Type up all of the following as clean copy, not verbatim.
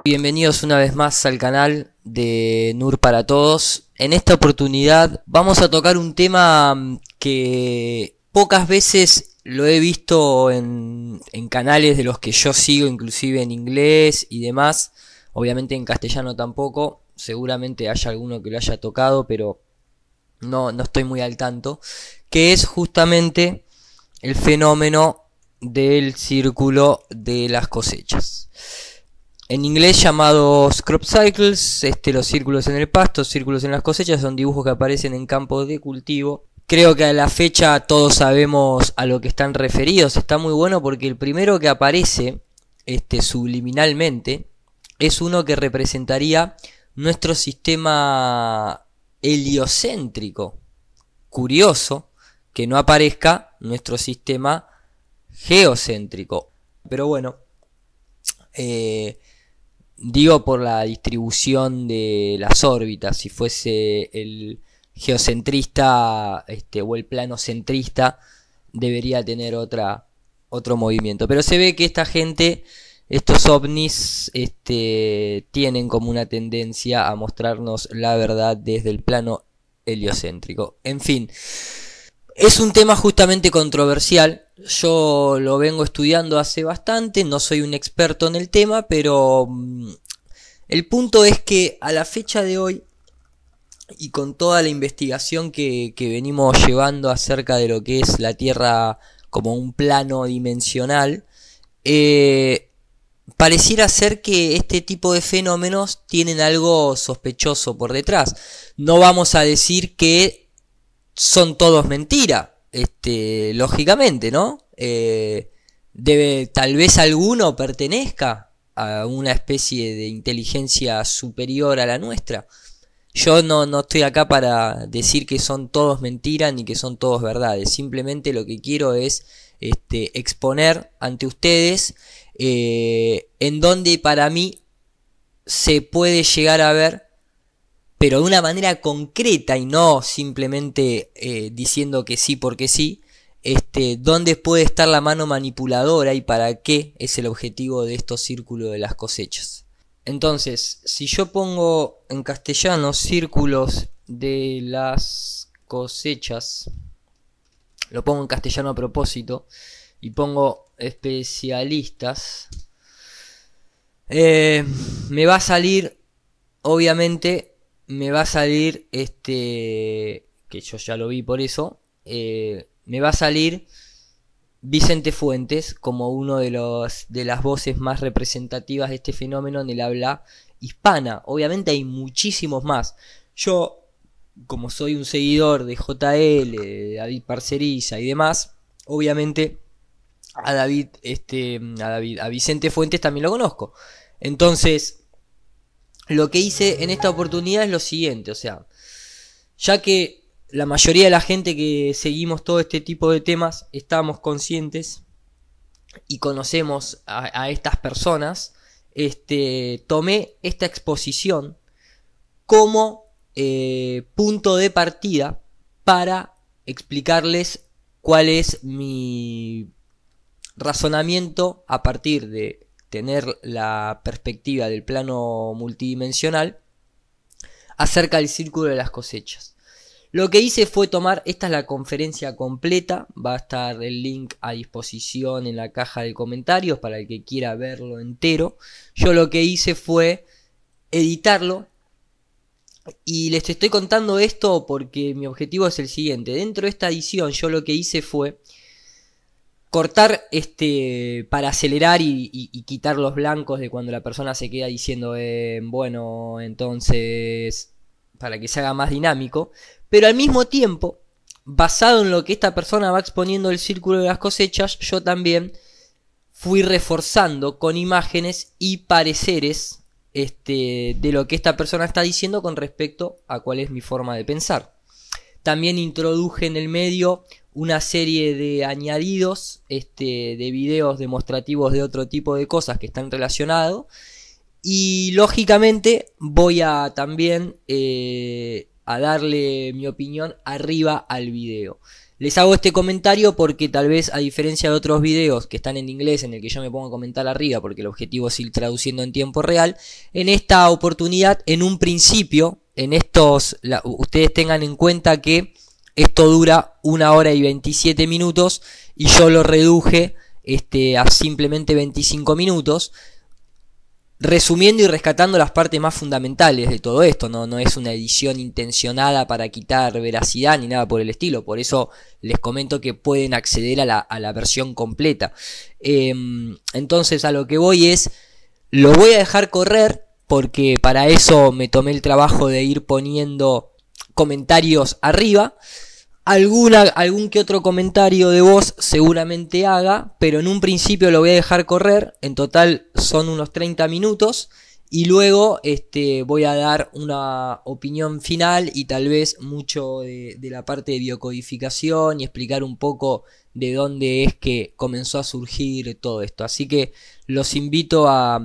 Bienvenidos una vez más al canal de NUR para Todos. En esta oportunidad vamos a tocar un tema que pocas veces lo he visto en canales de los que yo sigo, inclusive en inglés y demás. Obviamente en castellano tampoco, seguramente haya alguno que lo haya tocado, pero no estoy muy al tanto. Que es justamente el fenómeno del círculo de las cosechas. En inglés llamados crop cycles, los círculos en el pasto, círculos en las cosechas, son dibujos que aparecen en campos de cultivo. Creo que a la fecha todos sabemos a lo que están referidos. Está muy bueno porque el primero que aparece subliminalmente es uno que representaría nuestro sistema heliocéntrico. Curioso que no aparezca nuestro sistema geocéntrico. Pero bueno, digo por la distribución de las órbitas. Si fuese el geocentrista o el planocentrista, debería tener otro movimiento. Pero se ve que esta gente, estos ovnis, tienen como una tendencia a mostrarnos la verdad desde el plano heliocéntrico. En fin, es un tema justamente controversial. Yo lo vengo estudiando hace bastante, no soy un experto en el tema, pero el punto es que a la fecha de hoy, y con toda la investigación que venimos llevando acerca de lo que es la Tierra como un plano dimensional, pareciera ser que este tipo de fenómenos tienen algo sospechoso por detrás. No vamos a decir que son todos mentira, lógicamente, ¿no? Tal vez alguno pertenezca a una especie de inteligencia superior a la nuestra. Yo no estoy acá para decir que son todos mentiras ni que son todos verdades. Simplemente lo que quiero es exponer ante ustedes en donde para mí se puede llegar a ver, pero de una manera concreta y no simplemente diciendo que sí porque sí, dónde puede estar la mano manipuladora y para qué es el objetivo de estos círculos de las cosechas. Entonces, si yo pongo en castellano círculos de las cosechas, lo pongo en castellano a propósito, y pongo especialistas, me va a salir, obviamente, que yo ya lo vi por eso, me va a salir Vicente Fuentes como uno de las voces más representativas de este fenómeno en el habla hispana. Obviamente hay muchísimos más. Yo, como soy un seguidor de JL, de David Parceriza y demás, obviamente a Vicente Fuentes también lo conozco. Entonces, lo que hice en esta oportunidad es lo siguiente, o sea, ya que la mayoría de la gente que seguimos todo este tipo de temas estamos conscientes y conocemos a estas personas, tomé esta exposición como punto de partida para explicarles cuál es mi razonamiento a partir de tener la perspectiva del plano multidimensional acerca del círculo de las cosechas. Lo que hice fue tomar, esta es la conferencia completa, va a estar el link a disposición en la caja de comentarios para el que quiera verlo entero. Yo lo que hice fue editarlo y les estoy contando esto porque mi objetivo es el siguiente. Dentro de esta edición yo lo que hice fue cortar para acelerar y quitar los blancos de cuando la persona se queda diciendo bueno, entonces, para que se haga más dinámico, pero al mismo tiempo, basado en lo que esta persona va exponiendo el círculo de las cosechas, yo también fui reforzando con imágenes y pareceres de lo que esta persona está diciendo con respecto a cuál es mi forma de pensar. También introduje en el medio una serie de añadidos de videos demostrativos de otro tipo de cosas que están relacionados. Y lógicamente voy a también a darle mi opinión arriba al video. Les hago este comentario porque tal vez, a diferencia de otros videos que están en inglés, en el que yo me pongo a comentar arriba porque el objetivo es ir traduciendo en tiempo real, en esta oportunidad, en un principio, ustedes tengan en cuenta que esto dura 1 hora y 27 minutos y yo lo reduje a simplemente 25 minutos. Resumiendo y rescatando las partes más fundamentales de todo esto, no es una edición intencionada para quitar veracidad ni nada por el estilo, por eso les comento que pueden acceder a la versión completa. Entonces a lo que voy es, lo voy a dejar correr porque para eso me tomé el trabajo de ir poniendo comentarios arriba. Algún que otro comentario de voz seguramente haga, pero en un principio lo voy a dejar correr. En total son unos 30 minutos y luego voy a dar una opinión final y tal vez mucho de la parte de biocodificación y explicar un poco de dónde es que comenzó a surgir todo esto. Así que los invito a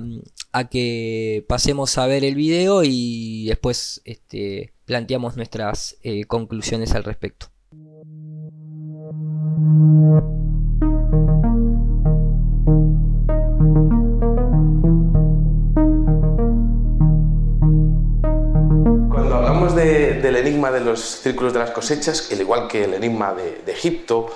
que pasemos a ver el video y después planteamos nuestras conclusiones al respecto. Cuando hablamos del enigma de los círculos de las cosechas, al igual que el enigma de Egipto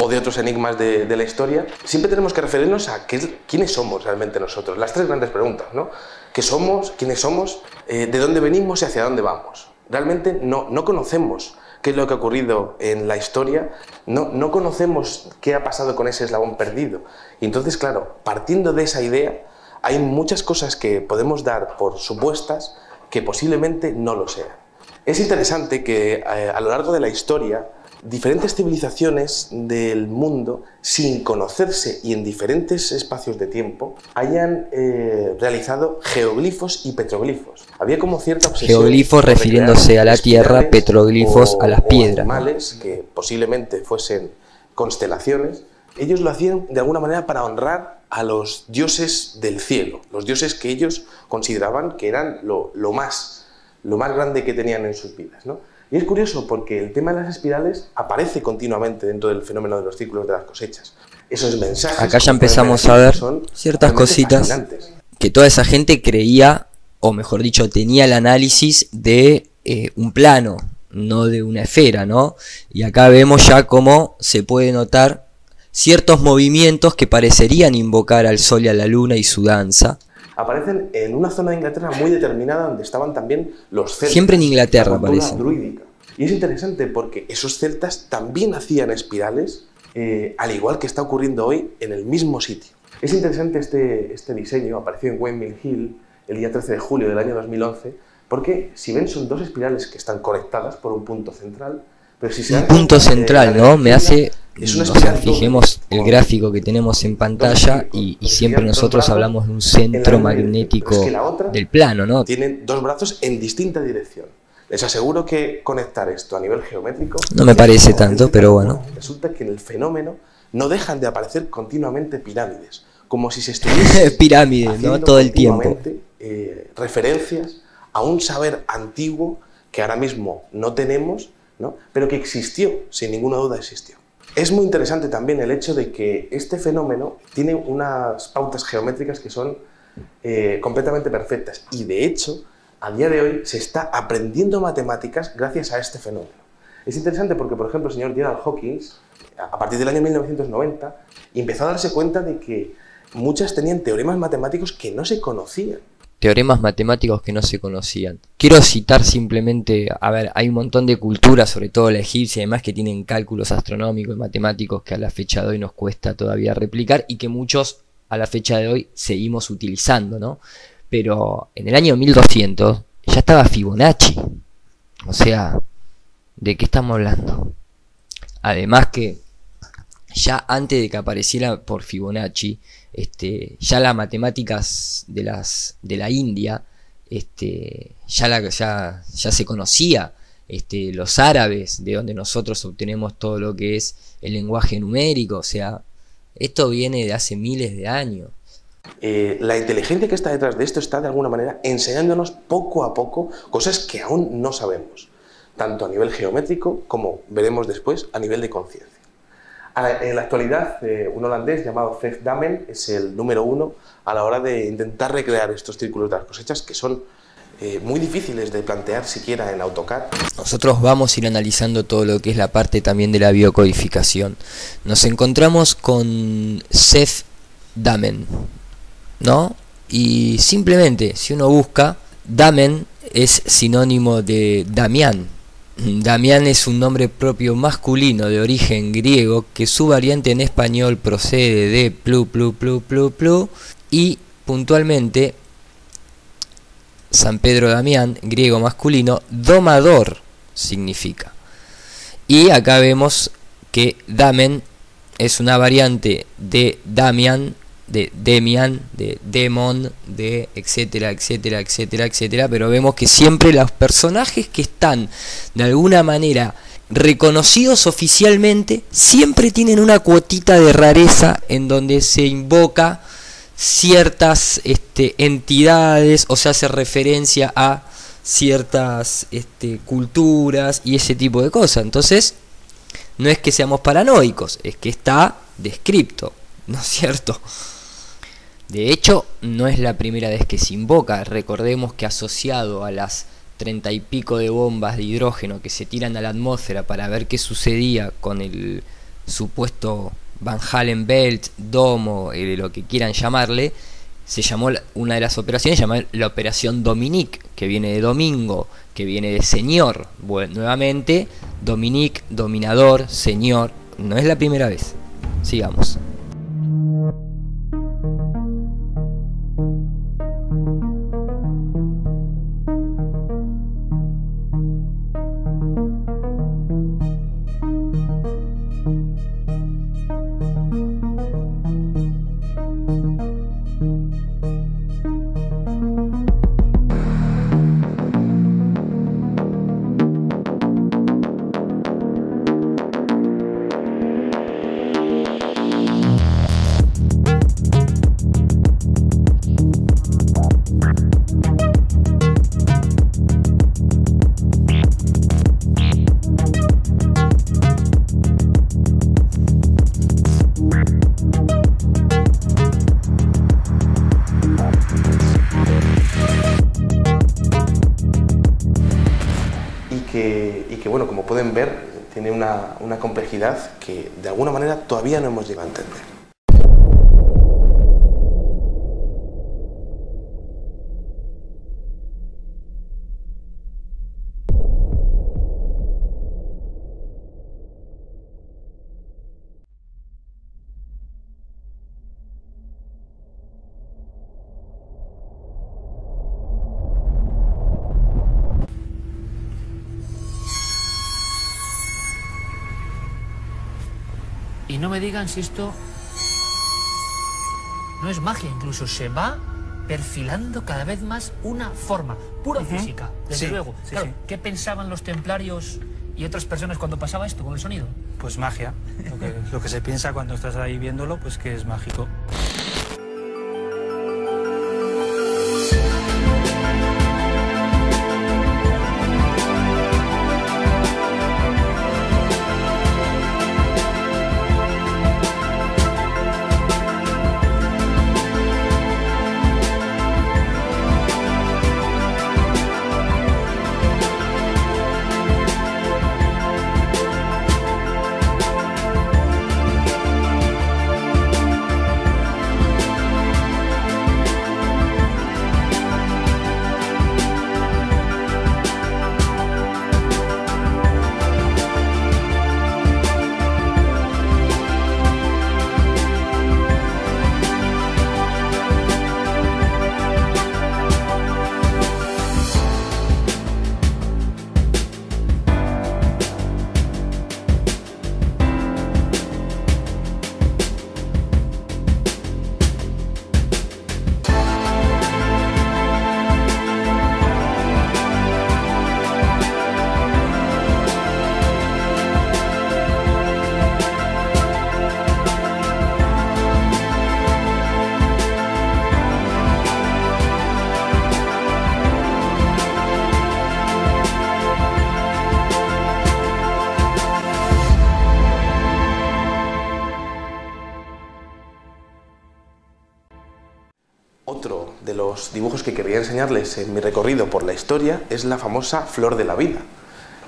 o de otros enigmas de la historia, siempre tenemos que referirnos a quiénes somos realmente nosotros. Las tres grandes preguntas, ¿no? ¿Qué somos? ¿Quiénes somos? ¿De dónde venimos y hacia dónde vamos? Realmente no conocemos qué es lo que ha ocurrido en la historia, no conocemos qué ha pasado con ese eslabón perdido. Y entonces, claro, partiendo de esa idea, hay muchas cosas que podemos dar por supuestas que posiblemente no lo sean. Es interesante que a lo largo de la historia, diferentes civilizaciones del mundo, sin conocerse y en diferentes espacios de tiempo, hayan realizado geoglifos y petroglifos. Había como cierta obsesión. Geoglifos refiriéndose a la tierra, petroglifos a las piedras. Animales que posiblemente fuesen constelaciones. Ellos lo hacían de alguna manera para honrar a los dioses del cielo, los dioses que ellos consideraban que eran lo más grande que tenían en sus vidas, ¿no? Y es curioso porque el tema de las espirales aparece continuamente dentro del fenómeno de los círculos de las cosechas. Esos mensajes... Acá ya empezamos a ver ciertas cositas que toda esa gente creía, o mejor dicho, tenía el análisis de un plano, no de una esfera, ¿no? Y acá vemos ya cómo se puede notar ciertos movimientos que parecerían invocar al sol y a la luna y su danza. Aparecen en una zona de Inglaterra muy determinada donde estaban también los celtas. Siempre en Inglaterra aparecen. Druídica. Y es interesante porque esos celtas también hacían espirales, al igual que está ocurriendo hoy en el mismo sitio. Es interesante este diseño, apareció en Windmill Hill el día 13 de julio del año 2011, porque si ven son dos espirales que están conectadas por un punto central. Pero si se un punto central, ¿no? Me hace... O sea, fijemos el gráfico que tenemos en pantalla y siempre nosotros hablamos de un centro magnético del plano, ¿no? Tienen dos brazos en distinta dirección. Les aseguro que conectar esto a nivel geométrico... No me parece tanto, pero bueno. Resulta que en el fenómeno no dejan de aparecer continuamente pirámides, como si se estuviese pirámides, ¿no? Todo el tiempo. Referencias a un saber antiguo que ahora mismo no tenemos, ¿no? Pero que existió, sin ninguna duda existió. Es muy interesante también el hecho de que este fenómeno tiene unas pautas geométricas que son completamente perfectas y de hecho a día de hoy se está aprendiendo matemáticas gracias a este fenómeno. Es interesante porque, por ejemplo, el señor Gerald Hawkins, a partir del año 1990, empezó a darse cuenta de que muchas tenían teoremas matemáticos que no se conocían. Teoremas matemáticos que no se conocían. Quiero citar simplemente, a ver, hay un montón de culturas, sobre todo la egipcia y demás, que tienen cálculos astronómicos y matemáticos que a la fecha de hoy nos cuesta todavía replicar y que muchos a la fecha de hoy seguimos utilizando, ¿no? Pero en el año 1200 ya estaba Fibonacci. O sea, ¿de qué estamos hablando? Además que ya antes de que apareciera por Fibonacci, ya las matemáticas de la India, ya se conocía, los árabes, de donde nosotros obtenemos todo lo que es el lenguaje numérico, o sea, esto viene de hace miles de años. La inteligencia que está detrás de esto está de alguna manera enseñándonos poco a poco cosas que aún no sabemos. tanto a nivel geométrico como, veremos después, a nivel de conciencia. En la actualidad, un holandés llamado Seth Damen es el número 1 a la hora de intentar recrear estos círculos de las cosechas, que son muy difíciles de plantear siquiera en AutoCAD. Nosotros vamos a ir analizando todo lo que es la parte también de la biocodificación. Nos encontramos con Seth Damen, ¿no? Y simplemente, si uno busca, Damen es sinónimo de Damián. Damián es un nombre propio masculino de origen griego que su variante en español procede de plu plu plu plu plu, y puntualmente San Pedro Damián, griego masculino, domador significa. Y acá vemos que Damen es una variante de Damián, de Demian, de Demon, de etcétera, etcétera, etcétera, etcétera, pero vemos que siempre los personajes que están de alguna manera reconocidos oficialmente siempre tienen una cuotita de rareza en donde se invoca ciertas entidades o se hace referencia a ciertas culturas y ese tipo de cosas. Entonces, no es que seamos paranoicos, es que está descripto, ¿no es cierto? De hecho, no es la primera vez que se invoca. Recordemos que asociado a las 30 y pico de bombas de hidrógeno que se tiran a la atmósfera para ver qué sucedía con el supuesto Van Halen Belt, domo, lo que quieran llamarle, se llamó una de las operaciones, se llama la Operación Dominique, que viene de domingo, que viene de señor. Bueno, nuevamente, Dominique, dominador, señor. No es la primera vez. Sigamos. Y que bueno, como pueden ver, tiene una complejidad que de alguna manera todavía no hemos llegado a entender. Y no me digan si esto no es magia, incluso se va perfilando cada vez más una forma, pura física, desde luego. Sí, Claro, sí. ¿qué pensaban los templarios y otras personas cuando pasaba esto con el sonido? Pues magia. Lo que se piensa cuando estás ahí viéndolo, pues que es mágico. Otro de los dibujos que quería enseñarles en mi recorrido por la historia es la famosa flor de la vida.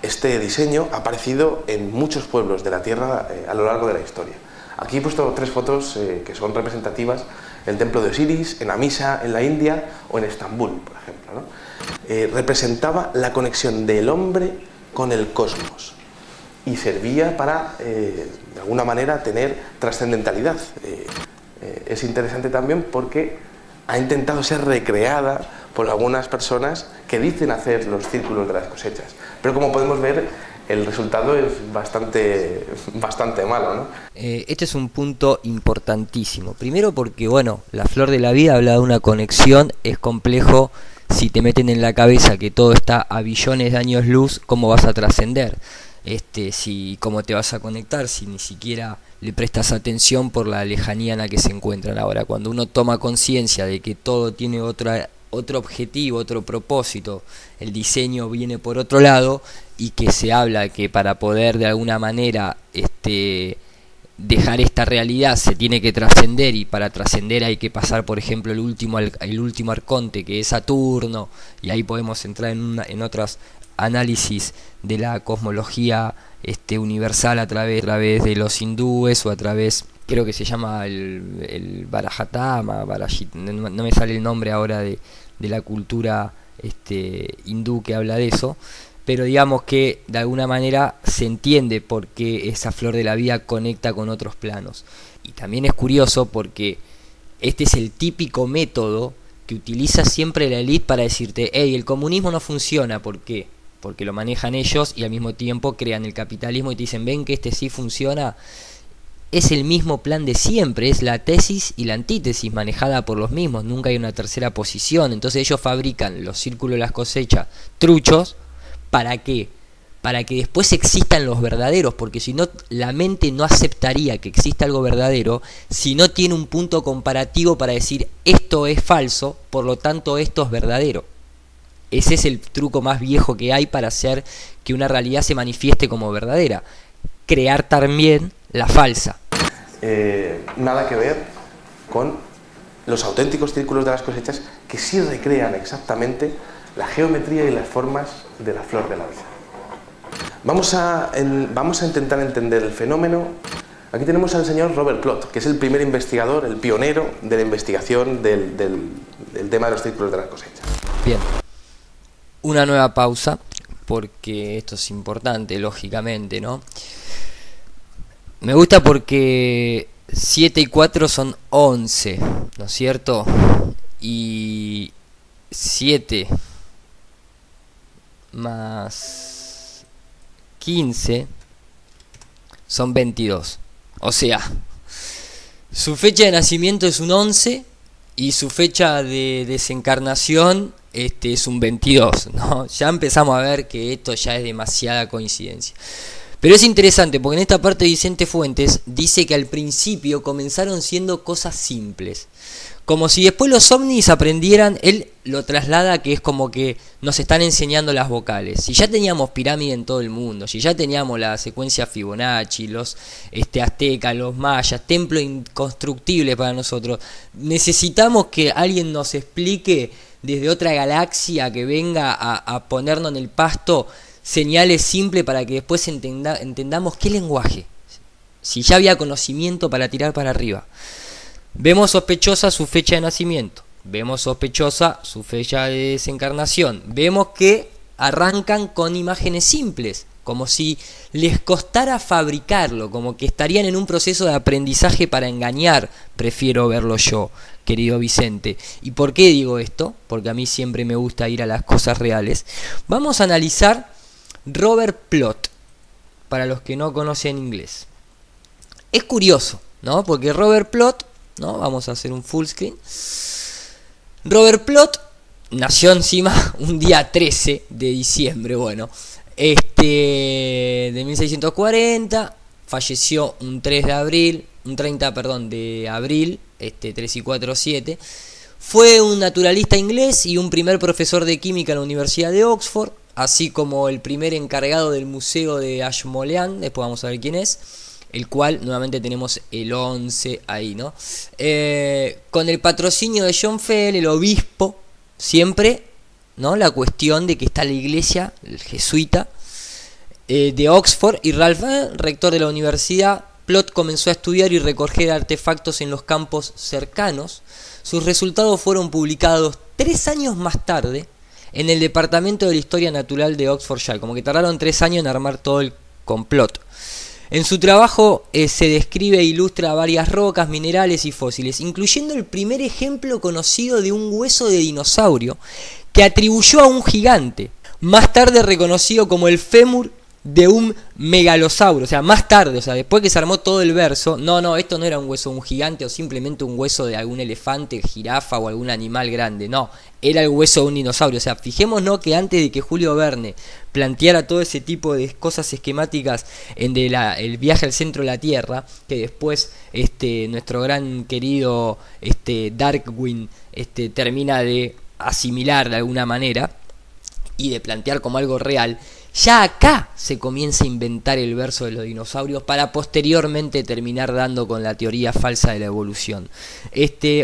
Este diseño ha aparecido en muchos pueblos de la Tierra a lo largo de la historia. Aquí he puesto 3 fotos que son representativas: el templo de Osiris, en Amisa, en la India, o en Estambul, por ejemplo, ¿no? Representaba la conexión del hombre con el cosmos y servía para, de alguna manera, tener trascendentalidad. Es interesante también porque ha intentado ser recreada por algunas personas que dicen hacer los círculos de las cosechas. Pero como podemos ver, el resultado es bastante malo, ¿no? Este es un punto importantísimo. Primero porque, bueno, la flor de la vida habla de una conexión. Es complejo si te meten en la cabeza que todo está a billones de años luz. ¿Cómo vas a trascender? ¿Cómo te vas a conectar si ni siquiera le prestas atención por la lejanía en la que se encuentran? Ahora, cuando uno toma conciencia de que todo tiene otro objetivo, otro propósito, el diseño viene por otro lado, y que se habla que para poder de alguna manera dejar esta realidad se tiene que trascender, y para trascender hay que pasar, por ejemplo, el último arconte, que es Saturno, y ahí podemos entrar en otros análisis de la cosmología universal a través de los hindúes, o a través, creo que se llama el Barajatama, no me sale el nombre ahora de la cultura hindú que habla de eso, pero digamos que de alguna manera se entiende por qué esa flor de la vida conecta con otros planos. Y también es curioso porque este es el típico método que utiliza siempre la élite para decirte: hey, el comunismo no funciona. ¿Por qué? Porque lo manejan ellos y al mismo tiempo crean el capitalismo y te dicen: ven que este sí funciona. Es el mismo plan de siempre, es la tesis y la antítesis manejada por los mismos, nunca hay una tercera posición. Entonces ellos fabrican los círculos de las cosechas truchos. ¿Para qué? Para que después existan los verdaderos, porque si no, la mente no aceptaría que exista algo verdadero si no tiene un punto comparativo para decir: esto es falso, por lo tanto esto es verdadero. Ese es el truco más viejo que hay para hacer que una realidad se manifieste como verdadera: crear también la falsa. Nada que ver con los auténticos círculos de las cosechas, que sí recrean exactamente la geometría y las formas de la flor de la vida. Vamos a intentar entender el fenómeno. Aquí tenemos al señor Robert Plot, que es el primer investigador, el pionero de la investigación del tema de los círculos de las cosechas. Bien, una nueva pausa, porque esto es importante, lógicamente, ¿no? Me gusta porque 7 y 4 son 11, ¿no es cierto? Y 7 más 15 son 22. O sea, su fecha de nacimiento es un 11 y su fecha de desencarnación es un 22, ¿no? Ya empezamos a ver que esto ya es demasiada coincidencia. Pero es interesante porque en esta parte Vicente Fuentes dice que al principio comenzaron siendo cosas simples, como si después los ovnis aprendieran. Él lo traslada que es como que nos están enseñando las vocales. Si ya teníamos pirámide en todo el mundo, si ya teníamos la secuencia Fibonacci, los aztecas, los mayas, templo inconstructible para nosotros, necesitamos que alguien nos explique desde otra galaxia, que venga a ponernos en el pasto señales simples para que después entendamos qué lenguaje. Si ya había conocimiento para tirar para arriba. Vemos sospechosa su fecha de nacimiento, vemos sospechosa su fecha de desencarnación, vemos que arrancan con imágenes simples, como si les costara fabricarlo, como que estarían en un proceso de aprendizaje para engañar. Prefiero verlo yo, querido Vicente. ¿Y por qué digo esto? Porque a mí siempre me gusta ir a las cosas reales. Vamos a analizar Robert Plot, para los que no conocen inglés. Es curioso, ¿no? Porque Robert Plot, ¿no? Vamos a hacer un full screen. Robert Plot nació encima un día 13 de diciembre, bueno, de 1640, falleció un 30 de abril, 3 y 4, 7. Fue un naturalista inglés y un primer profesor de química en la Universidad de Oxford, así como el primer encargado del Museo de Ashmolean, después vamos a ver quién es. el cual nuevamente tenemos el 11 ahí, ¿no? Con el patrocinio de John Fell, el obispo, siempre, ¿no? La cuestión de que está la iglesia, el jesuita, de Oxford, y Ralph, rector de la universidad. Plot comenzó a estudiar y recoger artefactos en los campos cercanos. Sus resultados fueron publicados 3 años más tarde en el Departamento de la Historia Natural de Oxfordshire. Como que tardaron 3 años en armar todo el complot. En su trabajo se describe e ilustra varias rocas, minerales y fósiles, incluyendo el primer ejemplo conocido de un hueso de dinosaurio que atribuyó a un gigante, más tarde reconocido como el fémur de un megalosauro. O sea, más tarde, o sea, después que se armó todo el verso, no, esto no era un hueso de un gigante o simplemente un hueso de algún elefante, jirafa o algún animal grande, no, era el hueso de un dinosaurio. O sea, fijémonos que antes de que Julio Verne planteara todo ese tipo de cosas esquemáticas en el viaje al centro de la Tierra, que después nuestro gran querido Darwin termina de asimilar de alguna manera y de plantear como algo real, ya acá se comienza a inventar el verso de los dinosaurios para posteriormente terminar dando con la teoría falsa de la evolución.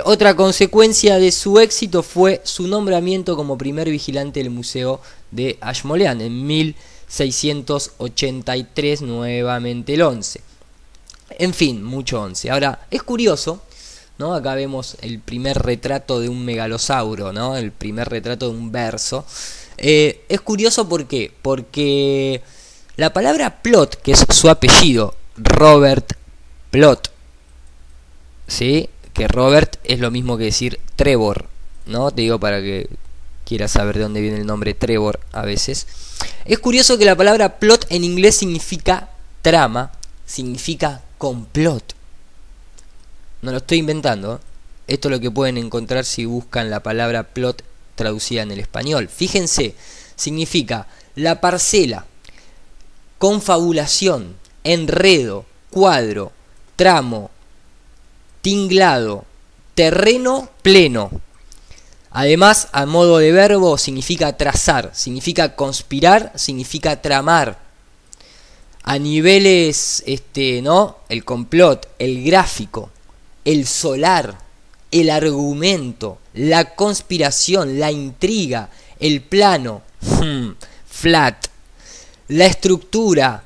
Otra consecuencia de su éxito fue su nombramiento como primer vigilante del Museo de Ashmolean en 1683, nuevamente el 11. En fin, mucho 11. Ahora, es curioso, ¿no? Acá vemos el primer retrato de un megalosauro, ¿no? El primer retrato de un verso. Es curioso, ¿por qué? Porque la palabra Plot, que es su apellido, Robert Plot, ¿sí? Que Robert es lo mismo que decir Trevor, ¿no? Te digo para que quieras saber de dónde viene el nombre Trevor a veces. Es curioso que la palabra plot en inglés significa trama, significa complot. No lo estoy inventando, ¿eh? Esto es lo que pueden encontrar si buscan la palabra plot traducida en el español. Fíjense, significa la parcela, confabulación, enredo, cuadro, tramo, tinglado, terreno pleno. Además, a modo de verbo, significa trazar, significa conspirar, significa tramar. A niveles, ¿no? El complot, el gráfico, el solar, el argumento, la conspiración, la intriga, el plano, flat, la estructura,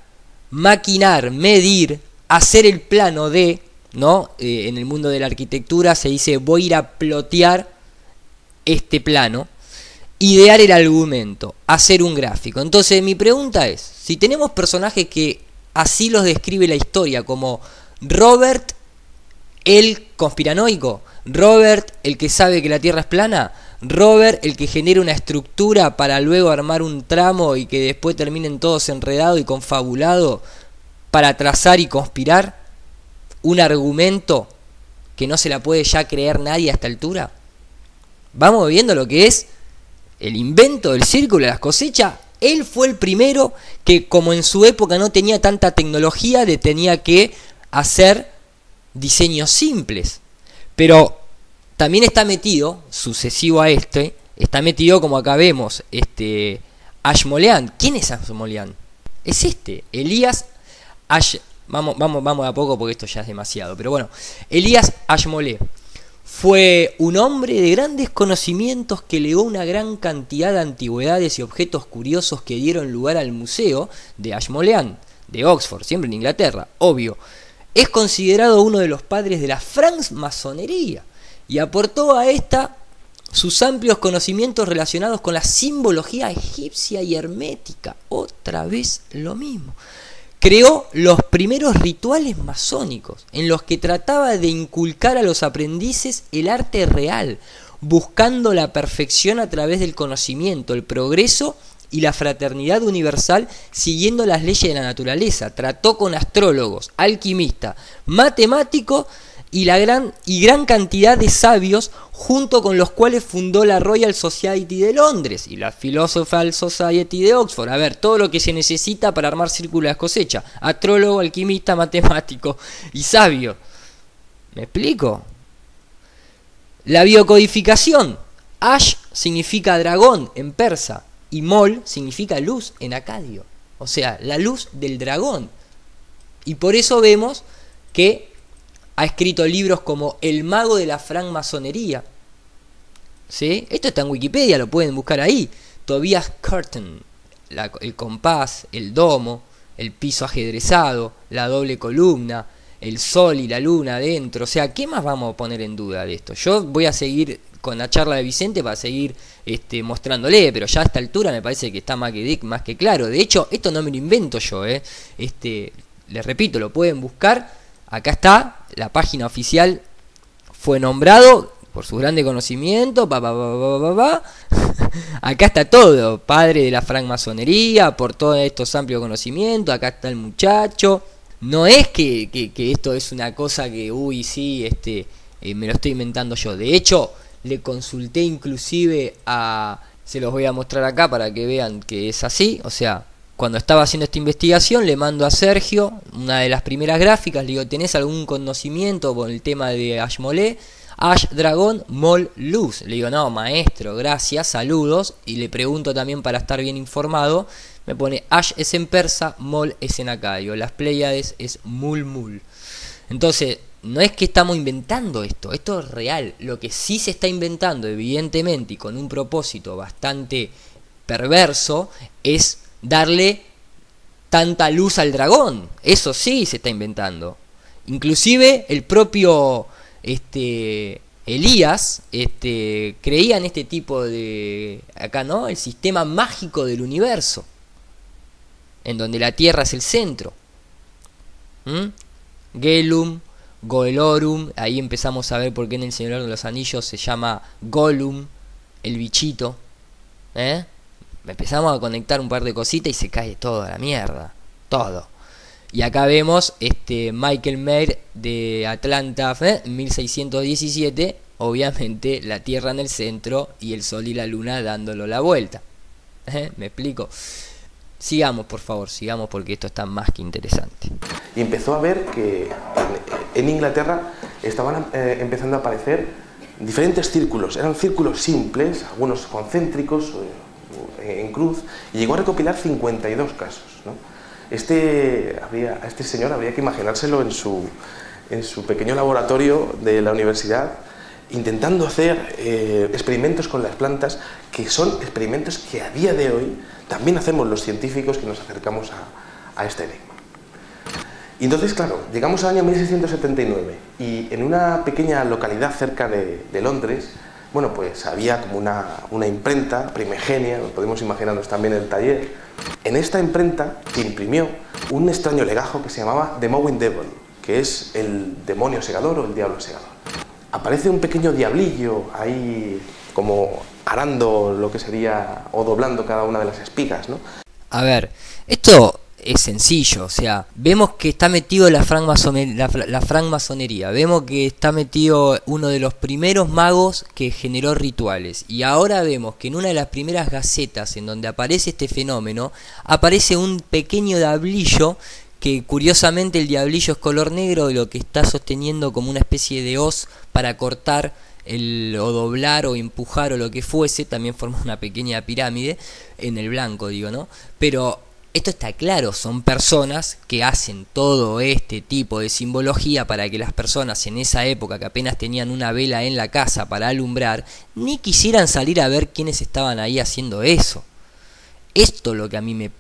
maquinar, medir, hacer el plano de, ¿no? En el mundo de la arquitectura se dice voy a ir a plotear este plano, idear el argumento, hacer un gráfico. Entonces mi pregunta es, si tenemos personajes que así los describe la historia, como Robert el conspiranoico, Robert el que sabe que la Tierra es plana, Robert el que genera una estructura para luego armar un tramo y que después terminen todos enredados y confabulados para trazar y conspirar un argumento que no se la puede ya creer nadie a esta altura. Vamos viendo lo que es el invento del círculo de las cosechas. Él fue el primero que, como en su época no tenía tanta tecnología, tenía que hacer diseños simples. Pero también está metido, sucesivo a está metido, como acá vemos, Ashmolean. ¿Quién es Ashmolean? Es Elías Vamos de a poco porque esto ya es demasiado. Pero bueno, Elías Ashmole fue un hombre de grandes conocimientos que legó una gran cantidad de antigüedades y objetos curiosos que dieron lugar al museo de Ashmolean, de Oxford, siempre en Inglaterra, obvio. Es considerado uno de los padres de la francmasonería y aportó a esta sus amplios conocimientos relacionados con la simbología egipcia y hermética. Otra vez lo mismo. Creó los primeros rituales masónicos, en los que trataba de inculcar a los aprendices el arte real, buscando la perfección a través del conocimiento, el progreso y la fraternidad universal, siguiendo las leyes de la naturaleza. Trató con astrólogos, alquimistas, matemáticos y gran cantidad de sabios, junto con los cuales fundó la Royal Society de Londres y la Philosophical Society de Oxford. A ver, todo lo que se necesita para armar círculo de las cosechas: astrólogo, alquimista, matemático y sabio. ¿Me explico? La biocodificación. Ash significa dragón en persa y Mol significa luz en acadio. O sea, la luz del dragón. Y por eso vemos que ha escrito libros como El mago de la francmasonería. ¿Sí? Esto está en Wikipedia, lo pueden buscar ahí. Tobias Curtin, el compás, el domo, el piso ajedrezado, la doble columna, el sol y la luna adentro. O sea, ¿qué más vamos a poner en duda de esto? Yo voy a seguir con la charla de Vicente para seguir mostrándole, pero ya a esta altura me parece que está más que claro. De hecho, esto no me lo invento yo, les repito, lo pueden buscar. Acá está, la página oficial, fue nombrado por su grande conocimiento, acá está todo, padre de la francmasonería, por todos estos amplios conocimientos, acá está el muchacho. No es que esto es una cosa que, uy, sí, me lo estoy inventando yo. De hecho, le consulté inclusive se los voy a mostrar acá para que vean que es así. O sea, cuando estaba haciendo esta investigación, le mando a Sergio una de las primeras gráficas. Le digo, ¿tenés algún conocimiento con el tema de Ashmole? Ash Dragón Mol Luz. Le digo, no, maestro, gracias, saludos. Y le pregunto también para estar bien informado. Me pone Ash es en persa, Mol es en acadio. Las Pléyades es Mul Mul. Entonces, no es que estamos inventando esto es real. Lo que sí se está inventando, evidentemente, y con un propósito bastante perverso, es darle tanta luz al dragón. Eso sí se está inventando. Inclusive el propio Elías creía en este tipo de, acá no, el sistema mágico del universo, en donde la Tierra es el centro. Gelum, Goelorum, ahí empezamos a ver por qué en el Señor de los Anillos se llama Gollum, el bichito. Empezamos a conectar un par de cositas y se cae todo a la mierda, todo. Y acá vemos Michael Mayer de Atlanta, 1617, obviamente la Tierra en el centro y el Sol y la Luna dándolo la vuelta. ¿Me explico? Sigamos, por favor, sigamos porque esto está más que interesante. Y empezó a ver que en Inglaterra estaban empezando a aparecer diferentes círculos. Eran círculos simples, algunos concéntricos, en cruz, y llegó a recopilar 52 casos, ¿no? A este señor habría que imaginárselo en su pequeño laboratorio de la universidad, intentando hacer experimentos con las plantas, que son experimentos que a día de hoy también hacemos los científicos que nos acercamos a este enigma. Y entonces, claro, llegamos al año 1679 y en una pequeña localidad cerca de Londres, bueno, pues había como una imprenta primigenia, podemos imaginarnos también el taller. En esta imprenta se imprimió un extraño legajo que se llamaba The Mowing Devil, que es el demonio segador o el diablo segador. Aparece un pequeño diablillo ahí como arando lo que sería, o doblando cada una de las espigas, ¿no? A ver, esto es sencillo, o sea, vemos que está metido la francmasonería, vemos que está metido uno de los primeros magos que generó rituales, y ahora vemos que en una de las primeras gacetas en donde aparece este fenómeno, aparece un pequeño diablillo, que curiosamente el diablillo es color negro, y lo que está sosteniendo como una especie de hoz para cortar o doblar o empujar o lo que fuese, también forma una pequeña pirámide en el blanco, digo, ¿no? Pero esto está claro, son personas que hacen todo este tipo de simbología para que las personas en esa época, que apenas tenían una vela en la casa para alumbrar, ni quisieran salir a ver quiénes estaban ahí haciendo eso. Esto es lo que a mí me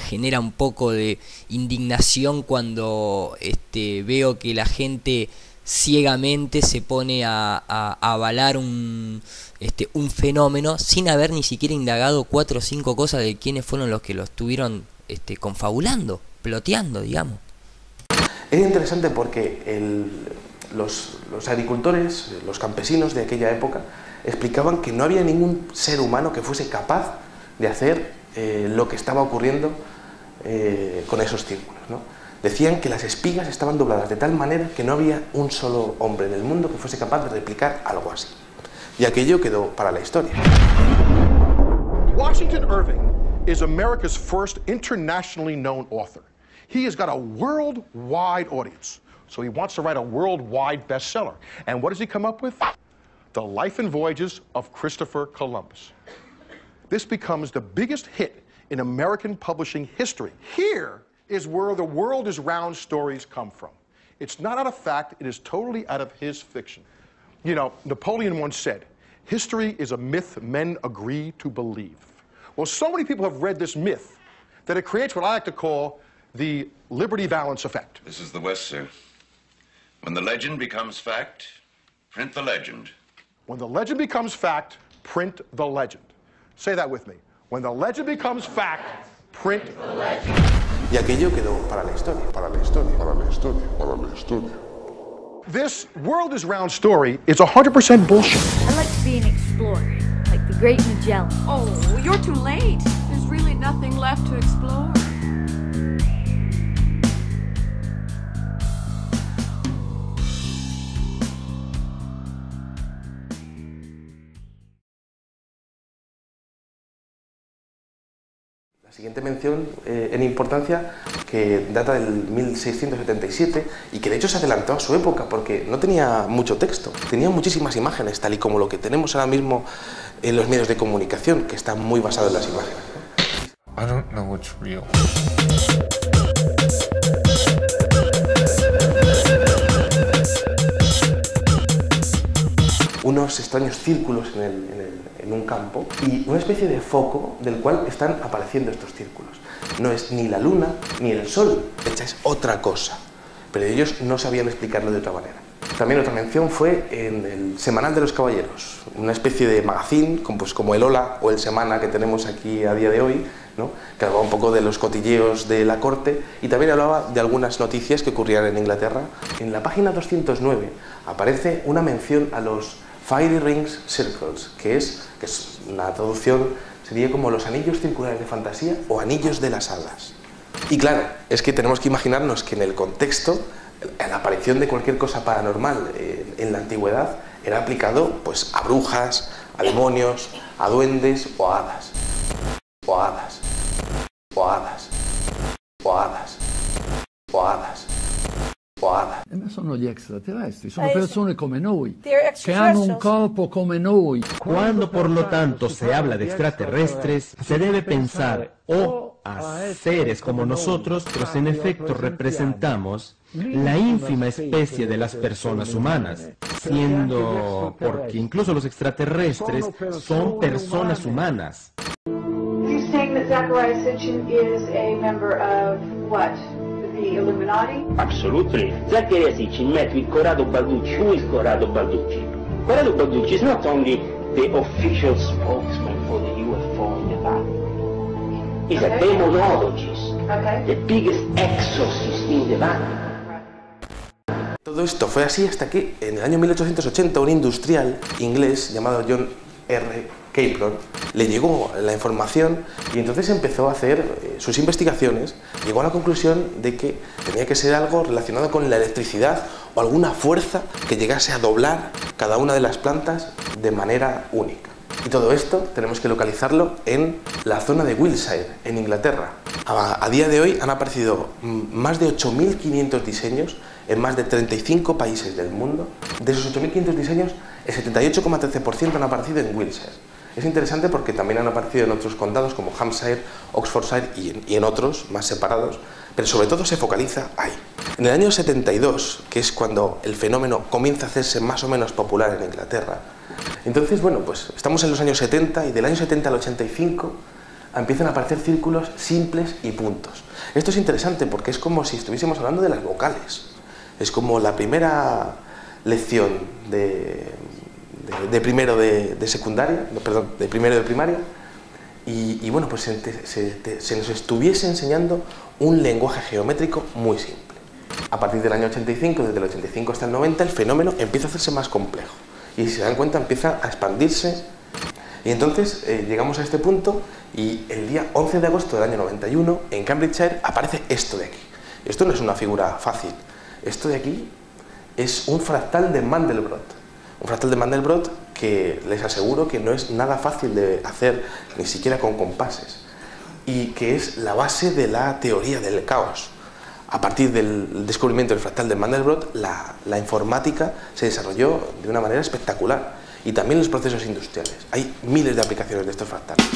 genera un poco de indignación cuando veo que la gente ciegamente se pone a avalar un fenómeno sin haber ni siquiera indagado 4 o 5 cosas de quiénes fueron los que lo estuvieron confabulando, ploteando, digamos. Es interesante porque los agricultores, los campesinos de aquella época, explicaban que no había ningún ser humano que fuese capaz de hacer lo que estaba ocurriendo con esos círculos, ¿no? Decían que las espigas estaban dobladas de tal manera que no había un solo hombre en el mundo que fuese capaz de replicar algo así. Y aquello quedó para la historia. Washington Irving is America's first internationally known author. He has got a worldwide audience, so he wants to write a worldwide bestseller. And what does he come up with? The Life and Voyages of Christopher Columbus. This becomes the biggest hit in American publishing history. Here is where the world is round stories come from. It's not out of fact, it is totally out of his fiction. You know, Napoleon once said, history is a myth men agree to believe. Well, so many people have read this myth that it creates what I like to call the Liberty Valance effect. This is the West, sir. When the legend becomes fact, print the legend. When the legend becomes fact, print the legend. Say that with me. When the legend becomes fact, print the legend. Y aquello quedó para la historia, para la historia, para la historia, para la historia. This world is round story is 100% bullshit. I'd like to be an explorer, like the Great Magellan. Oh, you're too late. There's really nothing left to explore. La siguiente mención en importancia, que data del 1677 y que de hecho se adelantó a su época porque no tenía mucho texto, tenía muchísimas imágenes, tal y como lo que tenemos ahora mismo en los medios de comunicación, que está muy basado en las imágenes. I don't know what's real. Unos extraños círculos en un campo y una especie de foco del cual están apareciendo estos círculos. No es ni la luna ni el sol, es otra cosa, pero ellos no sabían explicarlo de otra manera. También otra mención fue en el Semanal de los Caballeros, una especie de magazine como el Hola o el Semana que tenemos aquí a día de hoy, ¿no? Que hablaba un poco de los cotilleos de la corte y también hablaba de algunas noticias que ocurrían en Inglaterra. En la página 209 aparece una mención a los Fairy Rings Circles, que es una traducción, sería como los anillos circulares de fantasía o anillos de las hadas. Y claro, es que tenemos que imaginarnos que en el contexto, la aparición de cualquier cosa paranormal en la antigüedad era aplicado pues, a brujas, a demonios, a duendes o a hadas. O a hadas. O a hadas. O a hadas. O a hadas. Sono gli extraterrestri, sono persone come noi, che hanno un corpo come noi. Cuando, por lo tanto, se habla de extraterrestres, se debe pensar o a seres como nosotros, pues en efecto representamos la ínfima especie de las personas humanas, siendo, porque incluso los extraterrestres son personas humanas. You're saying that Zecharia Sitchin is a member of what? The Illuminati? Absolutely. Zecharia Sitchin met with Corrado Balducci. Who is Corrado Balducci? Corrado Balducci is not only the official spokesman for the UFO in the Vatican. He's a demonologist, the biggest exorcist in the Vatican. Todo esto fue así hasta que en el año 1880 un industrial inglés llamado John R. Capron le llegó la información y entonces empezó a hacer sus investigaciones. Llegó a la conclusión de que tenía que ser algo relacionado con la electricidad o alguna fuerza que llegase a doblar cada una de las plantas de manera única. Y todo esto tenemos que localizarlo en la zona de Wiltshire, en Inglaterra. A día de hoy han aparecido más de 8.500 diseños en más de 35 países del mundo. De esos 8.500 diseños, el 78,13% han aparecido en Wiltshire. Es interesante porque también han aparecido en otros condados como Hampshire, Oxfordshire y en otros más separados, pero sobre todo se focaliza ahí. En el año 72, que es cuando el fenómeno comienza a hacerse más o menos popular en Inglaterra, entonces, bueno, pues estamos en los años 70 y del año 70 al 85 empiezan a aparecer círculos simples y puntos. Esto es interesante porque es como si estuviésemos hablando de las vocales. Es como la primera lección de primero de secundaria, perdón, de primero de primaria, y bueno, pues se nos estuviese enseñando un lenguaje geométrico muy simple. A partir del año 85, desde el 85 hasta el 90, el fenómeno empieza a hacerse más complejo. Y si se dan cuenta, empieza a expandirse. Y entonces llegamos a este punto y el día 11 de agosto del año 91, en Cambridgeshire, aparece esto de aquí. Esto no es una figura fácil. Esto de aquí es un fractal de Mandelbrot. Un fractal de Mandelbrot que les aseguro que no es nada fácil de hacer, ni siquiera con compases. Y que es la base de la teoría del caos. A partir del descubrimiento del fractal de Mandelbrot, la informática se desarrolló de una manera espectacular. Y también los procesos industriales. Hay miles de aplicaciones de estos fractales.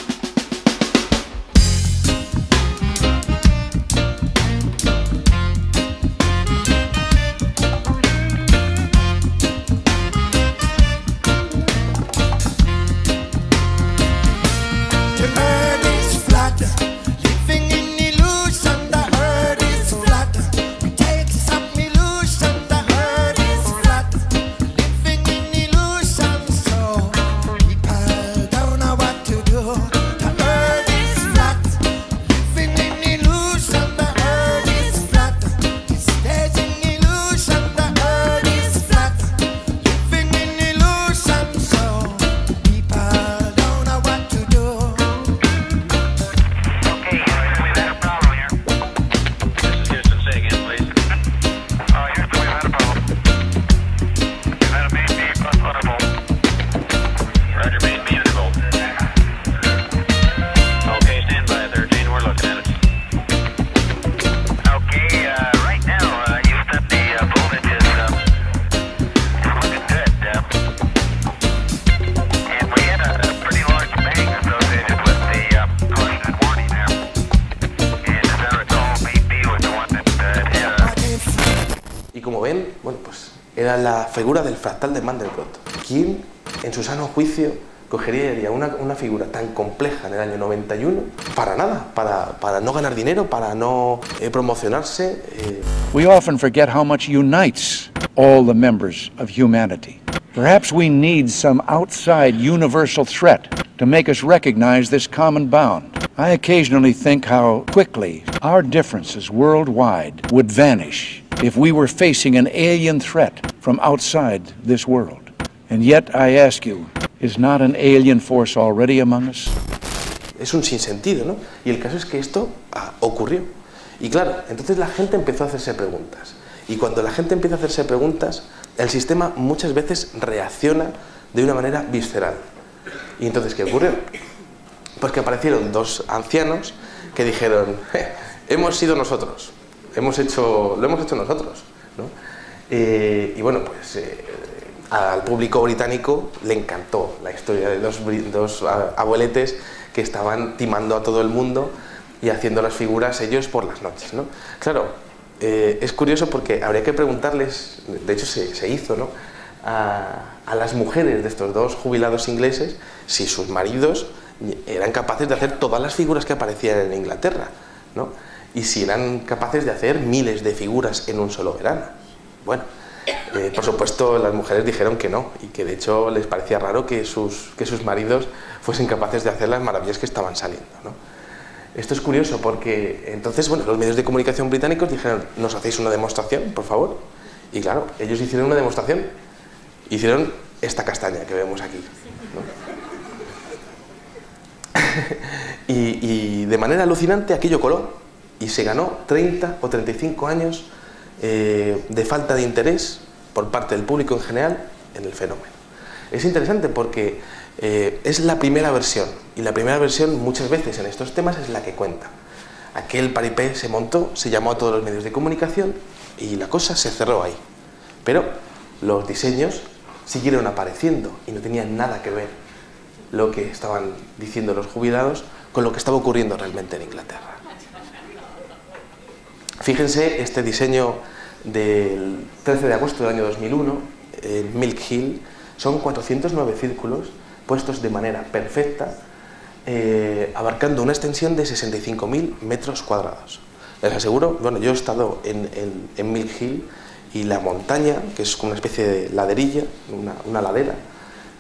era la figura del fractal de Mandelbrot. ¿Quién, en su sano juicio, cogería y haría una figura tan compleja en el año 91 para nada, para no ganar dinero, para no promocionarse? We often forget how much unites all the members of humanity. Perhaps we need some outside universal threat to make us recognize this common bound. I occasionally think how quickly our differences worldwide would vanish if we were facing an alien threat from outside this world. And yet I ask you, is not an alien force already among us? Es un sinsentido, ¿no? Y el caso es que esto ocurrió. Y claro, entonces la gente empezó a hacerse preguntas. Y cuando la gente empieza a hacerse preguntas, el sistema muchas veces reacciona de una manera visceral. ¿Y entonces qué ocurrió? Pues que aparecieron dos ancianos que dijeron, hemos sido nosotros, lo hemos hecho nosotros, ¿no? Y bueno, pues al público británico le encantó la historia de dos abueletes que estaban timando a todo el mundo y haciendo las figuras ellos por las noches, ¿no? Claro, es curioso porque habría que preguntarles, de hecho se hizo, ¿no?, a las mujeres de estos dos jubilados ingleses si sus maridos eran capaces de hacer todas las figuras que aparecían en Inglaterra, ¿no? Y si eran capaces de hacer miles de figuras en un solo verano. Bueno, por supuesto las mujeres dijeron que no, y que de hecho les parecía raro que sus maridos fuesen capaces de hacer las maravillas que estaban saliendo, ¿no? Esto es curioso porque entonces, bueno, los medios de comunicación británicos dijeron, ¿nos hacéis una demostración, por favor? Y claro, ellos hicieron una demostración, hicieron esta castaña que vemos aquí, ¿no? y de manera alucinante aquello coló y se ganó 30 o 35 años de falta de interés por parte del público en general en el fenómeno. Es interesante porque es la primera versión, y la primera versión muchas veces en estos temas es la que cuenta. Aquel paripé se montó, se llamó a todos los medios de comunicación y la cosa se cerró ahí. Pero los diseños siguieron apareciendo y no tenían nada que ver lo que estaban diciendo los jubilados con lo que estaba ocurriendo realmente en Inglaterra. Fíjense este diseño del 13 de agosto del año 2001 en Milk Hill. Son 409 círculos puestos de manera perfecta, abarcando una extensión de 65.000 metros cuadrados. Les aseguro, bueno, yo he estado en Milk Hill y la montaña, que es una especie de laderilla, una ladera,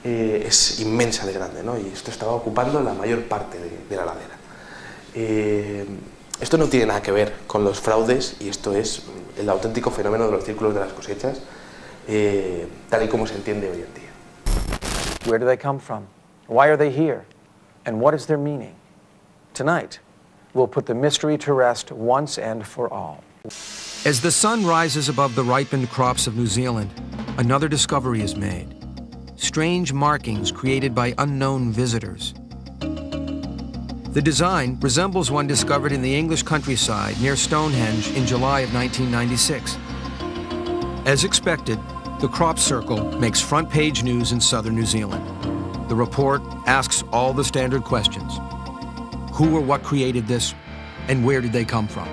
es inmensa de grande, ¿no? Y esto estaba ocupando la mayor parte de la ladera. Esto no tiene nada que ver con los fraudes, y esto es el auténtico fenómeno de los círculos de las cosechas, tal y como se entiende hoy en día. Where do they come from? Why are they here? And what is their meaning? Tonight, we'll put the mystery to rest once and for all. As the sun rises above the ripened crops of New Zealand, another discovery is made. Strange markings created by unknown visitors. The design resembles one discovered in the English countryside near Stonehenge in July of 1996. As expected, the crop circle makes front-page news in southern New Zealand. The report asks all the standard questions. Who or what created this, and where did they come from?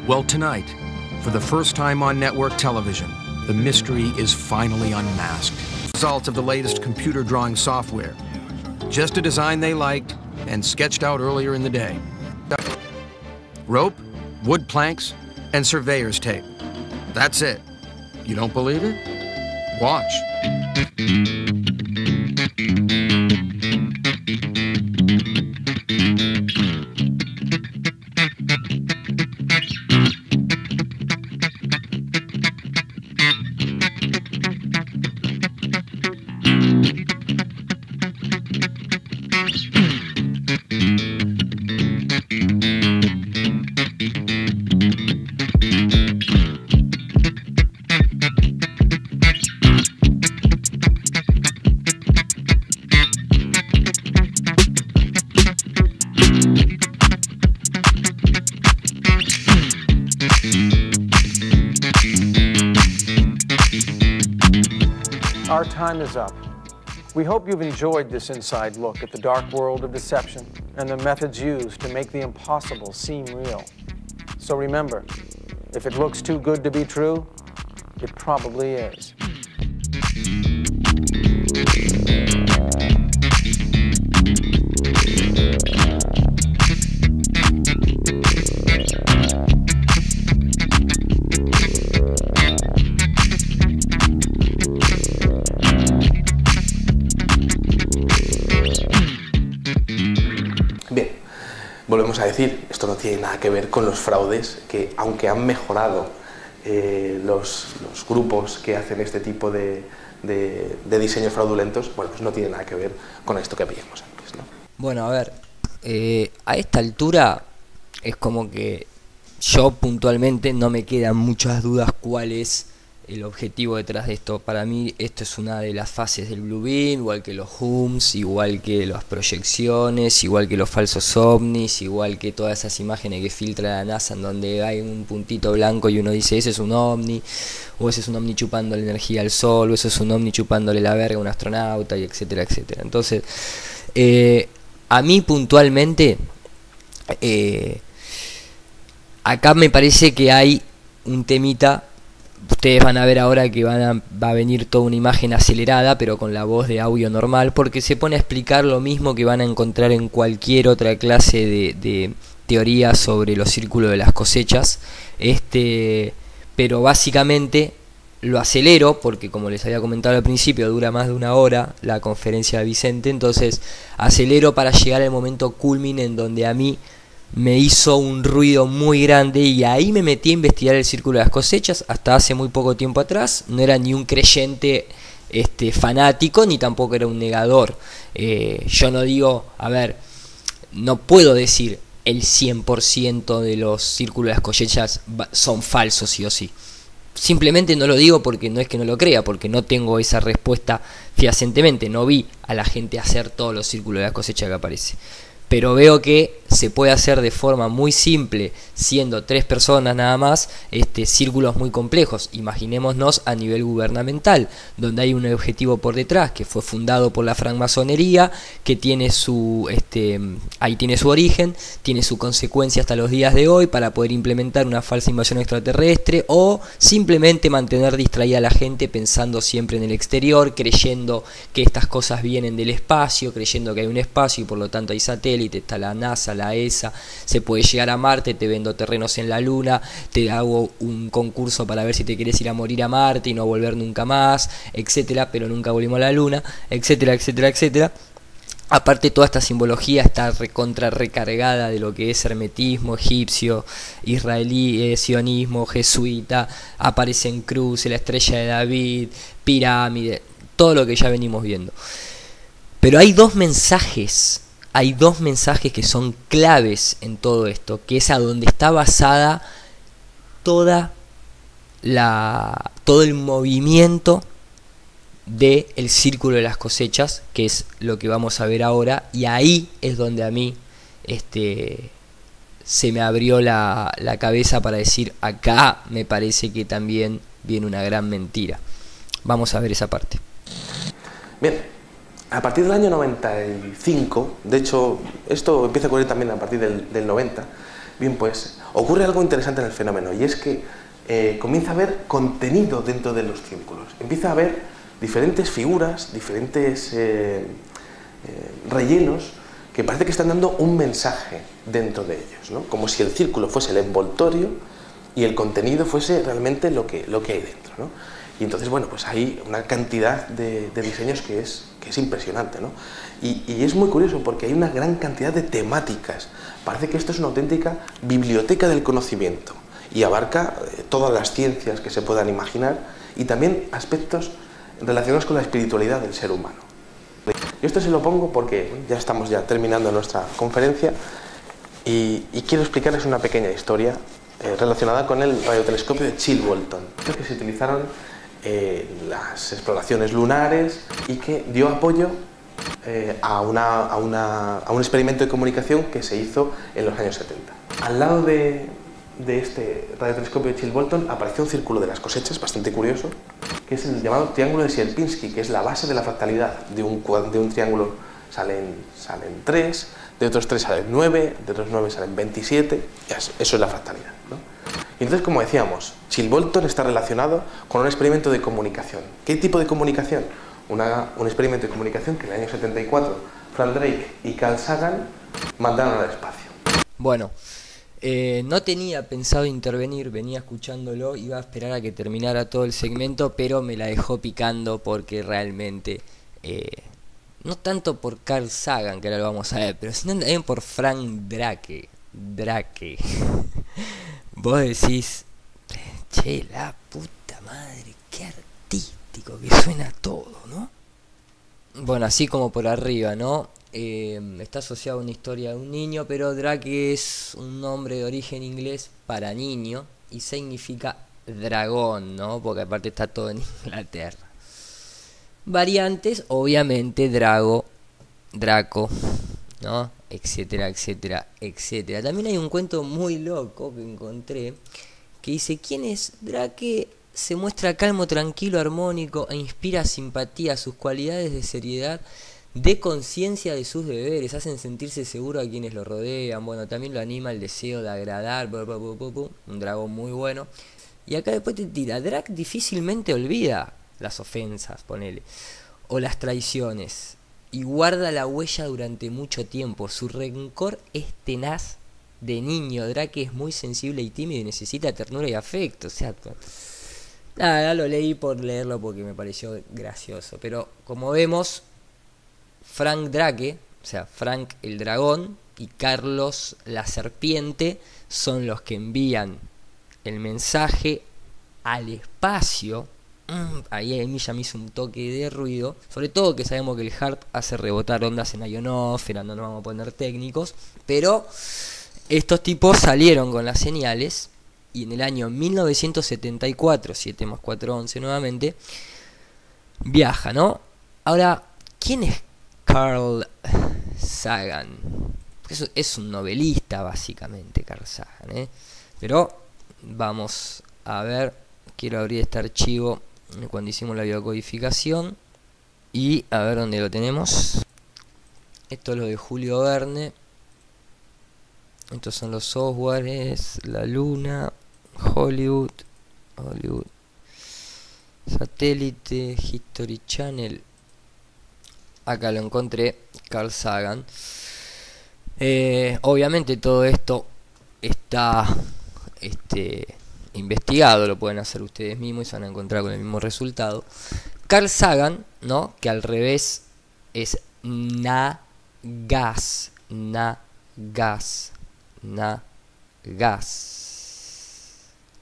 Well, tonight, for the first time on network television, the mystery is finally unmasked. Result of the latest computer drawing software. Just a design they liked and sketched out earlier in the day. Rope, wood planks, and surveyor's tape. That's it. You don't believe it? Watch. Our time is up. We hope you've enjoyed this inside look at the dark world of deception and the methods used to make the impossible seem real. So remember, if it looks too good to be true, It probably is. Bien, volvemos a decir, esto no tiene nada que ver con los fraudes, que aunque han mejorado los grupos que hacen este tipo de diseños fraudulentos, bueno, pues no tiene nada que ver con esto que veíamos antes, ¿no? Bueno, a ver, a esta altura es como que yo puntualmente no me quedan muchas dudas cuál es el objetivo detrás de esto. Para mí esto es una de las fases del Blue Beam, igual que los HUMS, igual que las proyecciones, igual que los falsos ovnis, igual que todas esas imágenes que filtra la NASA en donde hay un puntito blanco y uno dice ese es un ovni, o ese es un ovni chupando la energía al sol, o ese es un ovni chupándole la verga a un astronauta, y etcétera, etcétera. Entonces, a mí puntualmente, acá me parece que hay un temita. Ustedes van a ver ahora que va a venir toda una imagen acelerada, pero con la voz de audio normal, porque se pone a explicar lo mismo que van a encontrar en cualquier otra clase de teoría sobre los círculos de las cosechas. Pero básicamente lo acelero, porque como les había comentado al principio, dura más de 1 hora la conferencia de Vicente, entonces acelero para llegar al momento culmine en donde a mí me hizo un ruido muy grande y ahí me metí a investigar el círculo de las cosechas. Hasta hace muy poco tiempo atrás no era ni un creyente fanático, ni tampoco era un negador. Yo no digo, a ver, no puedo decir el 100% de los círculos de las cosechas son falsos sí o sí. Simplemente no lo digo porque no es que no lo crea, porque no tengo esa respuesta fehacientemente. No vi a la gente hacer todos los círculos de las cosechas que aparece. Pero veo que se puede hacer de forma muy simple, siendo 3 personas nada más, círculos muy complejos. Imaginémonos a nivel gubernamental, donde hay un objetivo por detrás, que fue fundado por la francmasonería, que tiene ahí tiene su origen, tiene su consecuencia hasta los días de hoy, para poder implementar una falsa invasión extraterrestre, o simplemente mantener distraída a la gente pensando siempre en el exterior, creyendo que estas cosas vienen del espacio, creyendo que hay un espacio y por lo tanto hay satélites. Está la NASA, la ESA, se puede llegar a Marte, te vendo terrenos en la Luna, te hago un concurso para ver si te quieres ir a morir a Marte y no volver nunca más, etcétera, pero nunca volvimos a la Luna, etcétera, etcétera, etcétera. Aparte, toda esta simbología está recargada de lo que es hermetismo egipcio, israelí, sionismo, jesuita, aparecen cruces, la estrella de David, pirámide, todo lo que ya venimos viendo. Pero hay dos mensajes que son claves en todo esto, que es a donde está basada todo el movimiento del círculo de las cosechas, que es lo que vamos a ver ahora, y ahí es donde a mí se me abrió la cabeza para decir, acá me parece que también viene una gran mentira. Vamos a ver esa parte. Bien. A partir del año 95, de hecho, esto empieza a ocurrir también a partir del 90, bien, pues ocurre algo interesante en el fenómeno, y es que comienza a haber contenido dentro de los círculos. Empieza a haber diferentes figuras, diferentes rellenos, que parece que están dando un mensaje dentro de ellos, ¿no? Como si el círculo fuese el envoltorio y el contenido fuese realmente lo que hay dentro, ¿no? Y entonces, bueno, pues hay una cantidad de diseños que es impresionante, ¿no? Y es muy curioso porque hay una gran cantidad de temáticas. Parece que esto es una auténtica biblioteca del conocimiento y abarca todas las ciencias que se puedan imaginar y también aspectos relacionados con la espiritualidad del ser humano. Yo esto se lo pongo porque ya estamos terminando nuestra conferencia y quiero explicarles una pequeña historia relacionada con el radiotelescopio de Chilbolton, que se utilizaron las exploraciones lunares y que dio apoyo a un experimento de comunicación que se hizo en los años 70. Al lado de este radiotelescopio de Chilbolton apareció un círculo de las cosechas bastante curioso, que es el llamado triángulo de Sierpinski, que es la base de la fractalidad. De un triángulo salen 3, de otros 3 salen 9, de otros 9 salen 27, eso es la fractalidad, ¿no? Y entonces, como decíamos, Chilbolton está relacionado con un experimento de comunicación. ¿Qué tipo de comunicación? Un experimento de comunicación que en el año 74 Frank Drake y Carl Sagan mandaron al espacio. Bueno, no tenía pensado intervenir, venía escuchándolo, iba a esperar a que terminara todo el segmento, pero me la dejó picando porque realmente, no tanto por Carl Sagan, que ahora lo vamos a ver, pero sino también por Frank Drake. Vos decís, che, la puta madre, qué artístico que suena todo, ¿no? Bueno, así como por arriba, ¿no? Está asociado a una historia de un niño, pero Drake es un nombre de origen inglés para niño y significa dragón, ¿no? Porque aparte está todo en Inglaterra. Variantes, obviamente, Draco, ¿no? Etcétera, etcétera, etcétera. También hay un cuento muy loco que encontré que dice: ¿quién es Drake? Se muestra calmo, tranquilo, armónico e inspira simpatía. Sus cualidades de seriedad, de conciencia de sus deberes, hacen sentirse seguro a quienes lo rodean. Bueno, también lo anima el deseo de agradar. Un dragón muy bueno. Y acá después te tira: Drake difícilmente olvida las ofensas, ponele, o las traiciones, y guarda la huella durante mucho tiempo. Su rencor es tenaz de niño. Drake es muy sensible y tímido y necesita ternura y afecto. O sea, nada, lo leí por leerlo porque me pareció gracioso. Pero como vemos, Frank Drake, o sea, Frank el dragón, y Carlos la serpiente son los que envían el mensaje al espacio. Ahí a mí ya me hizo un toque de ruido, sobre todo que sabemos que el HAARP hace rebotar ondas en ionosfera, no nos vamos a poner técnicos, pero estos tipos salieron con las señales y en el año 1974, 7 más 4, 11 nuevamente, viaja, ¿no? Ahora, ¿quién es Carl Sagan? Eso es un novelista básicamente, Carl Sagan, pero vamos a ver, quiero abrir este archivo cuando hicimos la biocodificación y a ver dónde lo tenemos. Esto es lo de Julio Verne. Estos son los softwares: La Luna, Hollywood, Satélite, History Channel. Acá lo encontré, Carl Sagan. Obviamente todo esto está investigado, lo pueden hacer ustedes mismos y se van a encontrar con el mismo resultado. Carl Sagan, ¿no? Que al revés es Nagas.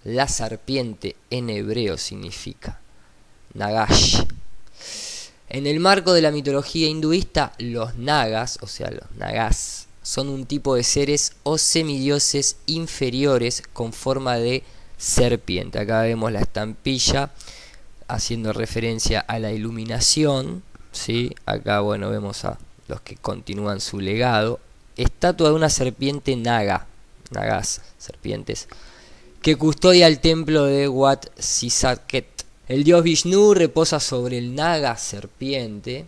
La serpiente en hebreo significa Nagash. En el marco de la mitología hinduista, los nagas, o sea, los nagas, son un tipo de seres o semidioses inferiores con forma de serpiente. Acá vemos la estampilla haciendo referencia a la iluminación, ¿sí? Acá, bueno, vemos a los que continúan su legado. Estatua de una serpiente nagas, serpientes, que custodia el templo de Wat Sisaket. El dios Vishnu reposa sobre el naga serpiente.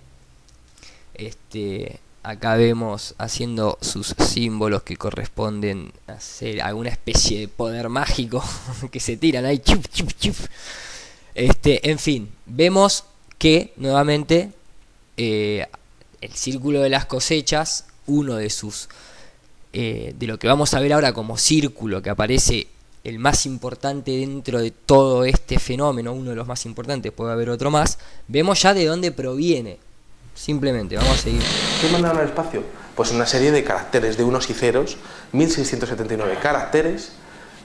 Acá vemos haciendo sus símbolos que corresponden a ser alguna especie de poder mágico que se tiran ahí. Chup, chup, chup. En fin, vemos que nuevamente el círculo de las cosechas, uno de sus de lo que vamos a ver ahora como círculo que aparece, el más importante dentro de todo este fenómeno, uno de los más importantes, puede haber otro más, vemos ya de dónde proviene. Simplemente, vamos a seguir. ¿Qué mandaron al espacio? Pues una serie de caracteres, de unos y ceros, 1679 caracteres,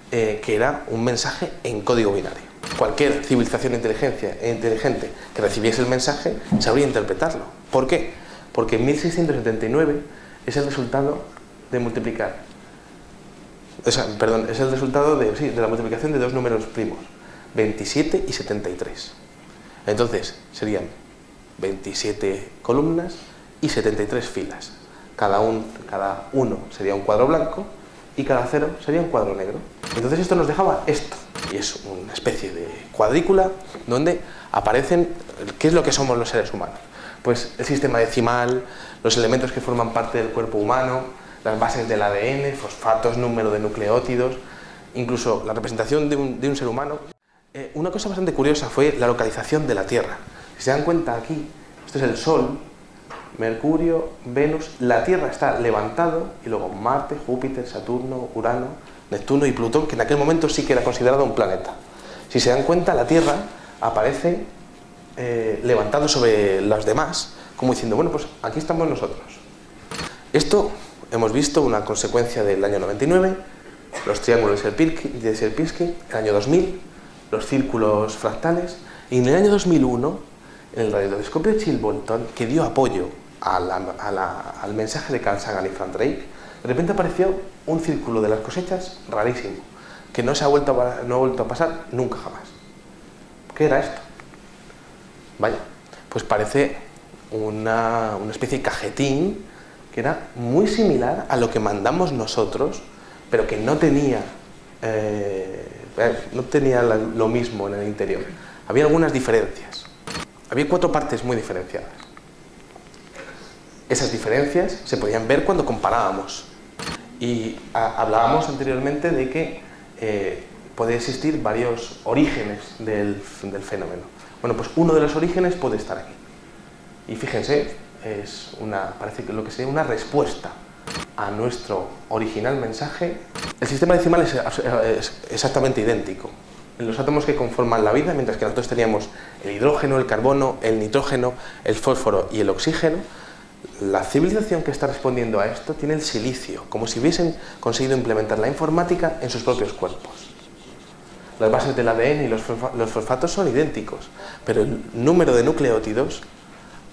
que era un mensaje en código binario. Cualquier civilización inteligente que recibiese el mensaje sabría interpretarlo. ¿Por qué? Porque 1679 es el resultado de multiplicar. Es el resultado de la multiplicación de dos números primos, 27 y 73. Entonces, serían 27 columnas y 73 filas. Cada uno sería un cuadro blanco y cada cero sería un cuadro negro. Entonces esto nos dejaba esto. Y es una especie de cuadrícula donde aparecen qué es lo que somos los seres humanos. Pues el sistema decimal, los elementos que forman parte del cuerpo humano, las bases del ADN, fosfatos, número de nucleótidos, incluso la representación de un ser humano. Una cosa bastante curiosa fue la localización de la Tierra. Si se dan cuenta aquí, esto es el Sol, Mercurio, Venus, la Tierra está levantado y luego Marte, Júpiter, Saturno, Urano, Neptuno y Plutón, que en aquel momento sí que era considerado un planeta. Si se dan cuenta, la Tierra aparece levantado sobre los demás, como diciendo, bueno, pues aquí estamos nosotros. Esto hemos visto una consecuencia del año 99, los triángulos de Sierpinski, el año 2000, los círculos fractales, y en el año 2001, en el radiotelescopio de Chilbolton, que dio apoyo al mensaje de Carl Sagan y Frank Drake, de repente apareció un círculo de las cosechas rarísimo, que no ha vuelto a pasar nunca jamás. ¿Qué era esto? Vaya, pues parece una especie de cajetín que era muy similar a lo que mandamos nosotros, pero que no tenía lo mismo en el interior. Había algunas diferencias. Había 4 partes muy diferenciadas. Esas diferencias se podían ver cuando comparábamos. Y hablábamos anteriormente de que puede existir varios orígenes del fenómeno. Bueno, pues uno de los orígenes puede estar aquí. Y fíjense, parece que lo que sería una respuesta a nuestro original mensaje. El sistema decimal es exactamente idéntico. En los átomos que conforman la vida, mientras que nosotros teníamos el hidrógeno, el carbono, el nitrógeno, el fósforo y el oxígeno, la civilización que está respondiendo a esto tiene el silicio, como si hubiesen conseguido implementar la informática en sus propios cuerpos. Las bases del ADN y los fosfatos son idénticos, pero el número de nucleótidos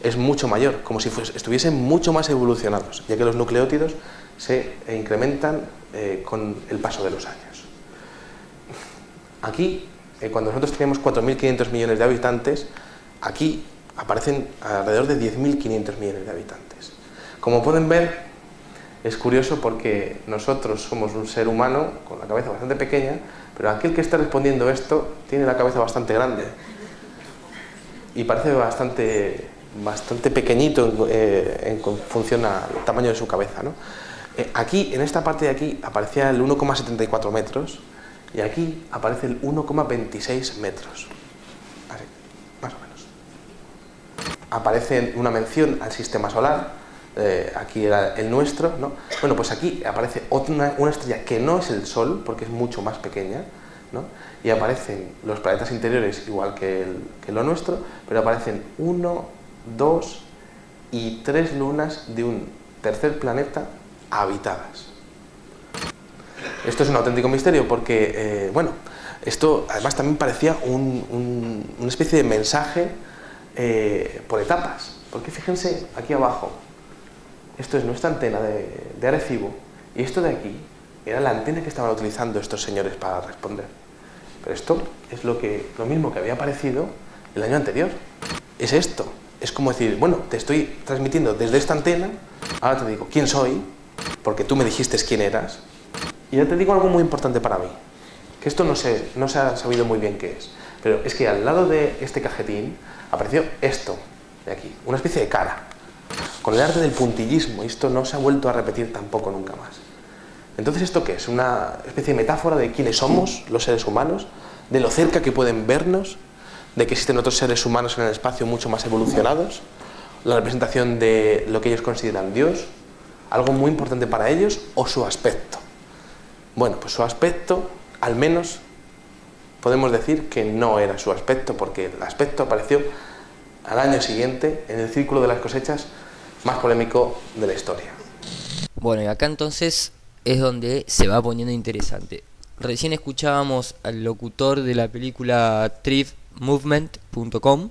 es mucho mayor, como si estuviesen mucho más evolucionados, ya que los nucleótidos se incrementan con el paso de los años. Aquí, cuando nosotros teníamos 4.500 millones de habitantes, aquí aparecen alrededor de 10.500 millones de habitantes. Como pueden ver, es curioso porque nosotros somos un ser humano con la cabeza bastante pequeña, pero aquel que está respondiendo esto tiene la cabeza bastante grande y parece bastante pequeñito en función al tamaño de su cabeza, ¿no? Aquí, en esta parte de aquí, aparecía el 1,74 metros y aquí aparece el 1,26 metros. Así, más o menos. Aparece una mención al sistema solar, aquí era el nuestro, ¿no? Bueno, pues aquí aparece una estrella que no es el Sol, porque es mucho más pequeña, ¿no? Y aparecen los planetas interiores igual que lo nuestro, pero aparecen 1, 2 y 3 lunas de un tercer planeta habitadas. Esto es un auténtico misterio porque, bueno, esto además también parecía una especie de mensaje por etapas, porque fíjense aquí abajo, esto es nuestra antena de Arecibo y esto de aquí era la antena que estaban utilizando estos señores para responder. Pero esto es lo mismo que había aparecido el año anterior. Es esto. Es como decir, bueno, te estoy transmitiendo desde esta antena, ahora te digo quién soy, porque tú me dijiste quién eras, y ya te digo algo muy importante para mí, que esto no se ha sabido muy bien qué es, pero es que al lado de este cajetín apareció esto de aquí, una especie de cara, con el arte del puntillismo, y esto no se ha vuelto a repetir tampoco nunca más. Entonces, ¿esto qué es? Una especie de metáfora de quiénes somos los seres humanos, de lo cerca que pueden vernos, de que existen otros seres humanos en el espacio mucho más evolucionados, la representación de lo que ellos consideran Dios, algo muy importante para ellos, o su aspecto. Bueno, pues su aspecto, al menos podemos decir que no era su aspecto, porque el aspecto apareció al año siguiente en el círculo de las cosechas más polémico de la historia. Bueno, y acá entonces es donde se va poniendo interesante. Recién escuchábamos al locutor de la película ThreeMovement.com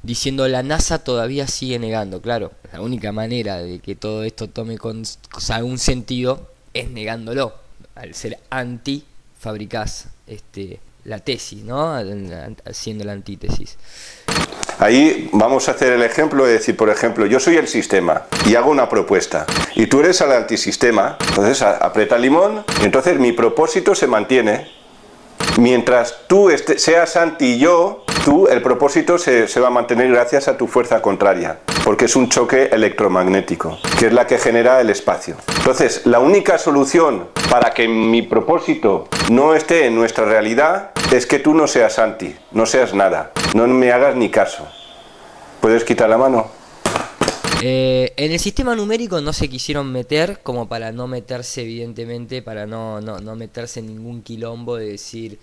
diciendo la NASA todavía sigue negando. Claro, la única manera de que todo esto tome un sentido es negándolo. Al ser anti, fabricás la tesis, ¿no? Haciendo la antítesis. Ahí vamos a hacer el ejemplo de decir, por ejemplo, yo soy el sistema y hago una propuesta y tú eres el antisistema, entonces aprieta el limón y entonces mi propósito se mantiene. Mientras tú seas anti yo, el propósito se va a mantener gracias a tu fuerza contraria, porque es un choque electromagnético, que es la que genera el espacio. Entonces, la única solución para que mi propósito no esté en nuestra realidad es que tú no seas anti, no seas nada, no me hagas ni caso. ¿Puedes quitar la mano? En el sistema numérico no se quisieron meter, como para no meterse, evidentemente, para no meterse en ningún quilombo de decir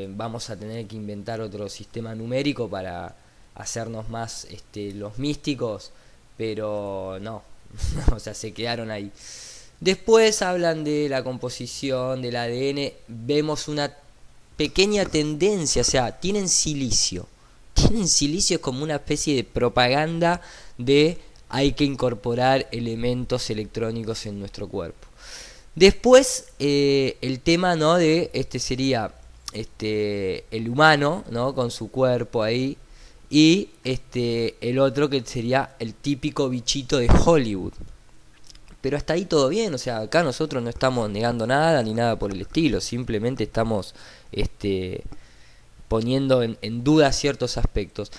vamos a tener que inventar otro sistema numérico para hacernos más los místicos, pero no, o sea, se quedaron ahí. Después hablan de la composición del ADN, vemos una pequeña tendencia, o sea, tienen silicio. Tienen silicio, es como una especie de propaganda de hay que incorporar elementos electrónicos en nuestro cuerpo. Después el tema, ¿no?, de sería el humano, ¿no?, con su cuerpo ahí, y el otro que sería el típico bichito de Hollywood. Pero hasta ahí todo bien, o sea, acá nosotros no estamos negando nada ni nada por el estilo, simplemente estamos poniendo en duda ciertos aspectos.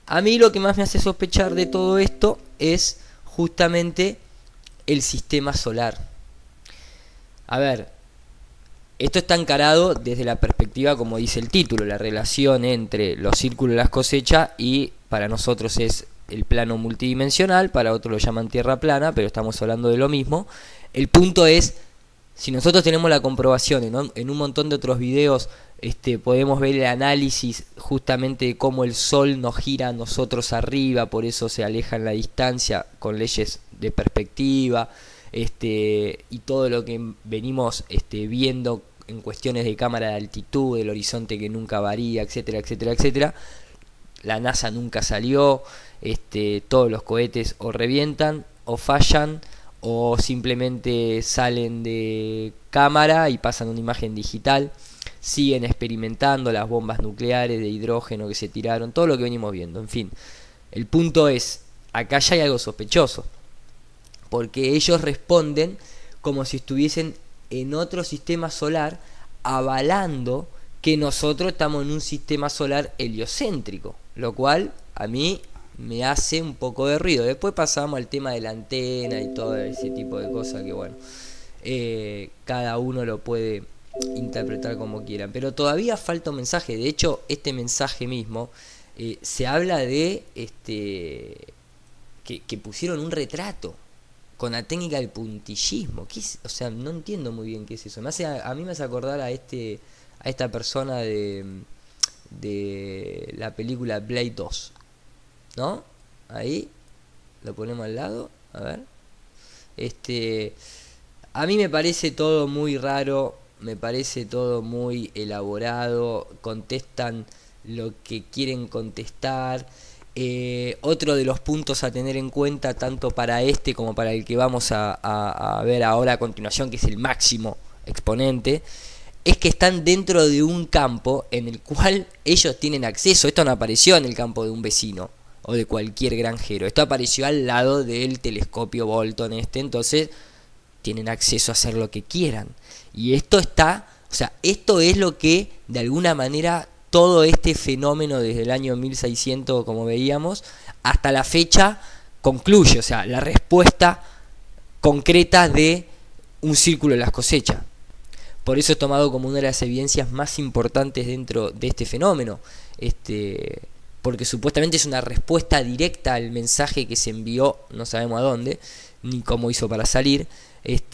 A mí lo que más me hace sospechar de todo esto es justamente el sistema solar. A ver, esto está encarado desde la perspectiva, como dice el título, la relación entre los círculos de las cosechas y para nosotros es el plano multidimensional, para otros lo llaman tierra plana, pero estamos hablando de lo mismo. El punto es, si nosotros tenemos la comprobación, ¿no?, en un montón de otros videos podemos ver el análisis justamente de cómo el Sol nos gira a nosotros arriba, por eso se aleja en la distancia con leyes de perspectiva, y todo lo que venimos viendo en cuestiones de cámara de altitud, del horizonte que nunca varía, etcétera, etcétera, etcétera. La NASA nunca salió, todos los cohetes o revientan o fallan o simplemente salen de cámara y pasan una imagen digital. Siguen experimentando las bombas nucleares de hidrógeno que se tiraron, todo lo que venimos viendo, en fin. El punto es, acá ya hay algo sospechoso, porque ellos responden como si estuviesen en otro sistema solar, avalando que nosotros estamos en un sistema solar heliocéntrico, lo cual a mí me hace un poco de ruido. Después pasamos al tema de la antena y todo ese tipo de cosas que bueno, cada uno lo puede interpretar como quieran, pero todavía falta un mensaje. De hecho, este mensaje mismo se habla de que pusieron un retrato con la técnica del puntillismo. O sea, no entiendo muy bien qué es eso. A mí me hace acordar a esta persona de la película Blade 2, ¿no? Ahí lo ponemos al lado, a ver. A mí me parece todo muy raro, me parece todo muy elaborado, contestan lo que quieren contestar. Otro de los puntos a tener en cuenta, tanto para como para el que vamos a ver ahora a continuación, que es el máximo exponente, es que están dentro de un campo en el cual ellos tienen acceso. Esto no apareció en el campo de un vecino o de cualquier granjero, esto apareció al lado del telescopio Bolton entonces tienen acceso a hacer lo que quieran. Y esto esto es lo que de alguna manera todo este fenómeno desde el año 1600, como veíamos, hasta la fecha concluye, o sea, la respuesta concreta de un círculo de las cosechas. Por eso es tomado como una de las evidencias más importantes dentro de este fenómeno, porque supuestamente es una respuesta directa al mensaje que se envió, no sabemos a dónde, ni cómo hizo para salir,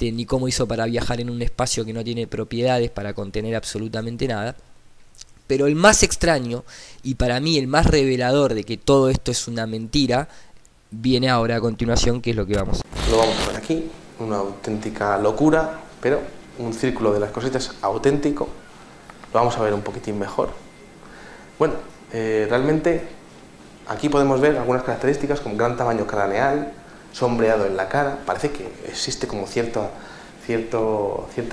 ni cómo hizo para viajar en un espacio que no tiene propiedades para contener absolutamente nada. Pero el más extraño, y para mí el más revelador de que todo esto es una mentira, viene ahora a continuación, que es lo que vamos a ver. Lo vamos a ver aquí, una auténtica locura, pero un círculo de las cosechas auténtico. Lo vamos a ver un poquitín mejor. Bueno, realmente aquí podemos ver algunas características como gran tamaño craneal, sombreado en la cara. Parece que existe como cierta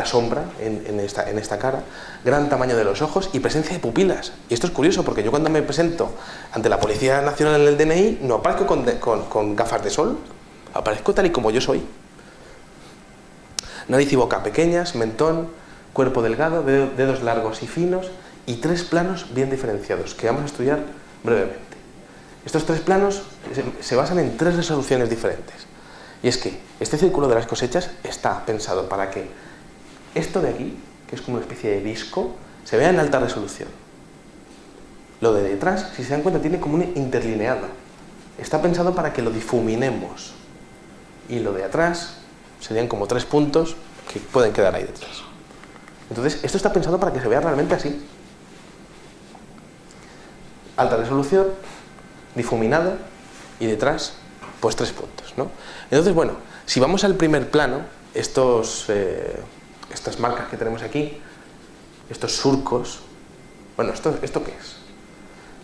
sombra en esta cara, gran tamaño de los ojos y presencia de pupilas. Y esto es curioso porque yo cuando me presento ante la Policía Nacional en el DNI no aparezco con gafas de sol, aparezco tal y como yo soy. Nariz y boca pequeñas, mentón, cuerpo delgado, dedos largos y finos y 3 planos bien diferenciados que vamos a estudiar brevemente. Estos 3 planos se basan en 3 resoluciones diferentes. Y es que este círculo de las cosechas está pensado para que esto de aquí, que es como una especie de disco, se vea en alta resolución. Lo de detrás, si se dan cuenta, tiene como un interlineado. Está pensado para que lo difuminemos. Y lo de atrás serían como 3 puntos que pueden quedar ahí detrás. Entonces, esto está pensado para que se vea realmente así. Alta resolución, difuminado y detrás, pues 3 puntos, ¿no? Entonces, bueno, si vamos al primer plano, estas marcas que tenemos aquí, estos surcos, bueno, ¿esto qué es?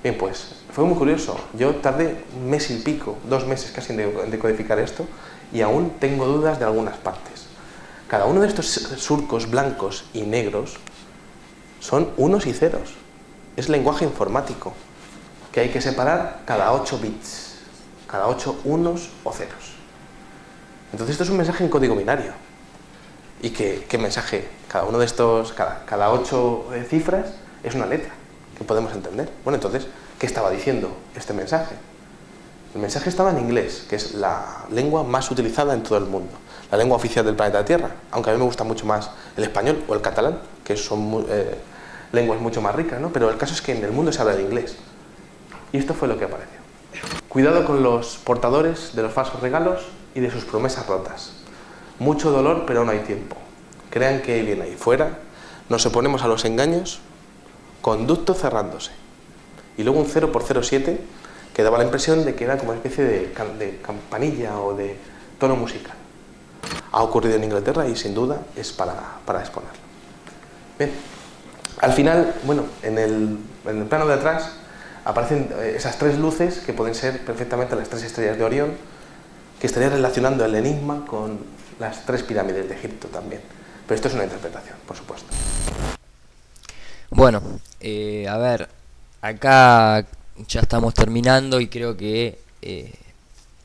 Bien, pues fue muy curioso. Yo tardé 1 mes y pico, 2 meses casi en decodificar esto, y aún tengo dudas de algunas partes. Cada uno de estos surcos blancos y negros son unos y ceros. Es lenguaje informático, que hay que separar cada 8 bits, cada 8 unos o ceros. Entonces esto es un mensaje en código binario. ¿Y qué mensaje? Cada uno de estos, cada 8 cifras es una letra que podemos entender. Bueno, entonces, ¿qué estaba diciendo este mensaje? El mensaje estaba en inglés, que es la lengua más utilizada en todo el mundo, la lengua oficial del planeta Tierra, aunque a mí me gusta mucho más el español o el catalán, que son lenguas mucho más ricas, ¿no? Pero el caso es que en el mundo se habla de inglés. Y esto fue lo que apareció. Cuidado con los portadores de los falsos regalos y de sus promesas rotas. Mucho dolor, pero no hay tiempo. Crean que hay bien ahí fuera. Nos oponemos a los engaños. Conducto cerrándose. Y luego un 0x07 que daba la impresión de que era como una especie de campanilla o de tono musical. Ha ocurrido en Inglaterra y sin duda es para exponerlo. Bien. Al final, bueno, en el plano de atrás aparecen esas 3 luces que pueden ser perfectamente las 3 estrellas de Orión, que estaría relacionando el enigma con las 3 pirámides de Egipto también. Pero esto es una interpretación, por supuesto. Bueno, a ver, acá ya estamos terminando y creo que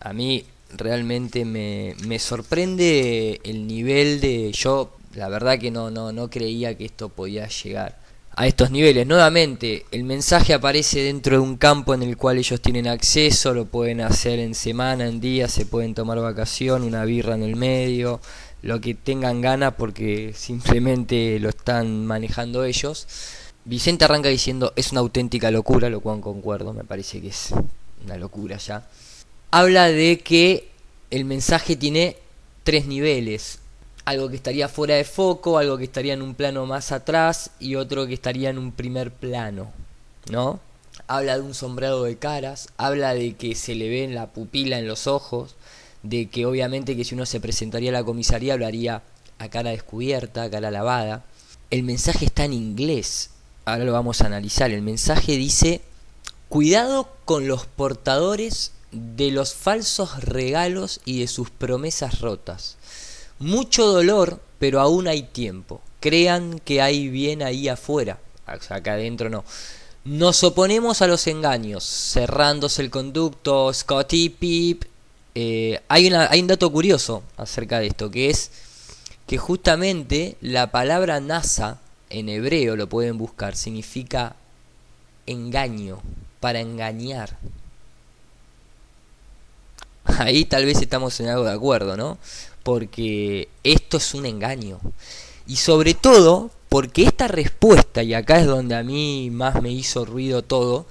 a mí realmente me sorprende el nivel de... Yo, la verdad que no creía que esto podía llegar a estos niveles. Nuevamente, el mensaje aparece dentro de un campo en el cual ellos tienen acceso, lo pueden hacer en semana, en día, se pueden tomar vacación, una birra en el medio, lo que tengan ganas porque simplemente lo están manejando ellos. Vicente arranca diciendo, es una auténtica locura, lo cual concuerdo, me parece que es una locura ya. Habla de que el mensaje tiene 3 niveles. Algo que estaría fuera de foco, algo que estaría en un plano más atrás y otro que estaría en un primer plano, ¿no? Habla de un sombreado de caras, habla de que se le ve en la pupila en los ojos, de que obviamente que si uno se presentaría a la comisaría hablaría a cara descubierta, a cara lavada. El mensaje está en inglés, ahora lo vamos a analizar. El mensaje dice, cuidado con los portadores de los falsos regalos y de sus promesas rotas. Mucho dolor, pero aún hay tiempo. Crean que hay bien ahí afuera. O sea, acá adentro no. Nos oponemos a los engaños, cerrándose el conducto, Scotty Pip. Hay un dato curioso acerca de esto, que es que justamente la palabra NASA, en hebreo lo pueden buscar, significa engaño, para engañar. Ahí tal vez estamos en algo de acuerdo, ¿no? Porque esto es un engaño. Y sobre todo, porque esta respuesta, y acá es donde a mí más me hizo ruido todo,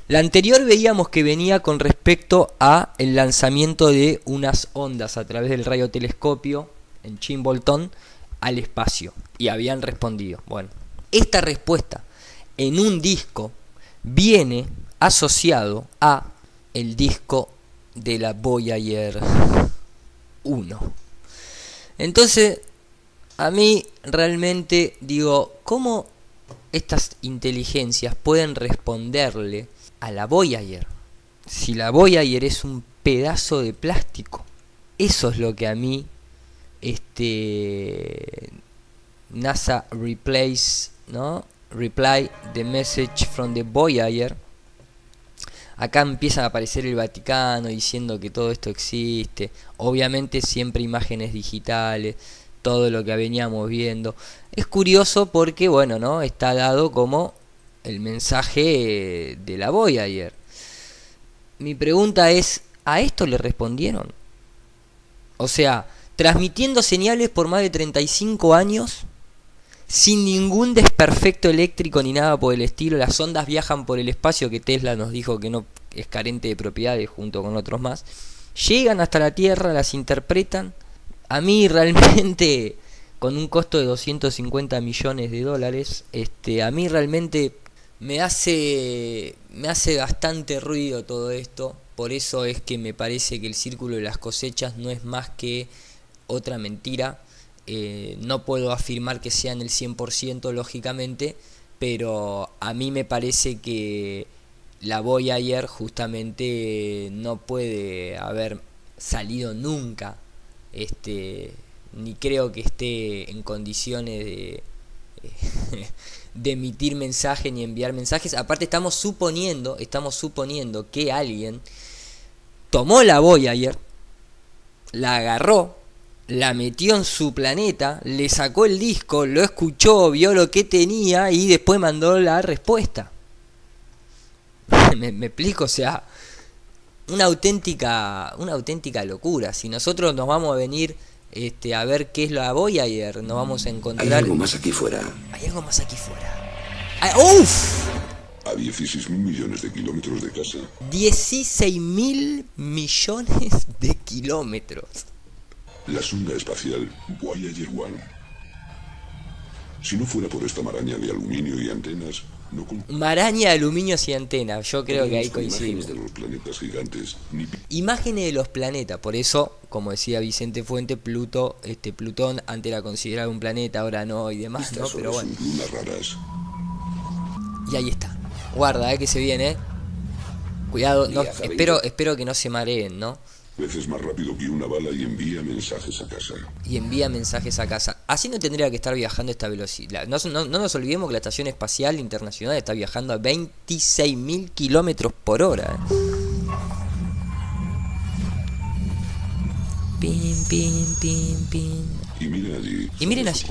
la anterior veíamos que venía con respecto a el lanzamiento de unas ondas a través del radiotelescopio en Chimbolton al espacio. Y habían respondido. Bueno, esta respuesta en un disco viene asociado a el disco de la Voyager 1. Entonces, a mí realmente digo, ¿cómo estas inteligencias pueden responderle a la Voyager? Si la Voyager es un pedazo de plástico. Eso es lo que a mí NASA reply the message from the Voyager. Acá empiezan a aparecer el Vaticano diciendo que todo esto existe. Obviamente siempre imágenes digitales, todo lo que veníamos viendo. Es curioso porque, bueno, ¿no? Está dado como el mensaje de la Voyager. Mi pregunta es, ¿a esto le respondieron? O sea, transmitiendo señales por más de 35 años, sin ningún desperfecto eléctrico ni nada por el estilo. Las ondas viajan por el espacio, que Tesla nos dijo que no es carente de propiedades junto con otros más. Llegan hasta la Tierra, las interpretan. A mí realmente, con un costo de 250 millones de dólares, a mí realmente me hace bastante ruido todo esto. Por eso es que me parece que el círculo de las cosechas no es más que otra mentira. No puedo afirmar que sean el 100% lógicamente, pero a mí me parece que la Voyager justamente no puede haber salido nunca, ni creo que esté en condiciones de emitir mensajes ni enviar mensajes. Aparte estamos suponiendo que alguien tomó la Voyager, la agarró, la metió en su planeta, le sacó el disco, lo escuchó, vio lo que tenía y después mandó la respuesta. me explico, o sea, una auténtica locura. Si nosotros nos vamos a venir a ver qué es la Voyager, nos vamos a encontrar... Hay algo más aquí fuera. Hay algo más aquí fuera. ¡Uf! A 16.000 millones de kilómetros de casa. 16.000 millones de kilómetros. La sonda espacial Voyager 1. Si no fuera por esta maraña de aluminio y antenas, no... Maraña de aluminio y antenas, yo creo que ahí coincidimos. Imágenes de los planetas gigantes. Imágenes de los planetas, por eso, como decía Vicente Fuente, Plutón antes era considerado un planeta, ahora no y demás, ¿no? Pero bueno. Lunas raras. Y ahí está. Guarda, que se viene, Cuidado, no, espero que no se mareen, ¿no? Veces más rápido que una bala y envía mensajes a casa. Y envía mensajes a casa. Así no tendría que estar viajando a esta velocidad. No nos olvidemos que la Estación Espacial Internacional está viajando a 26.000 kilómetros por hora. Pin, pin, pin, pin. Y miren allí. Y miren allí.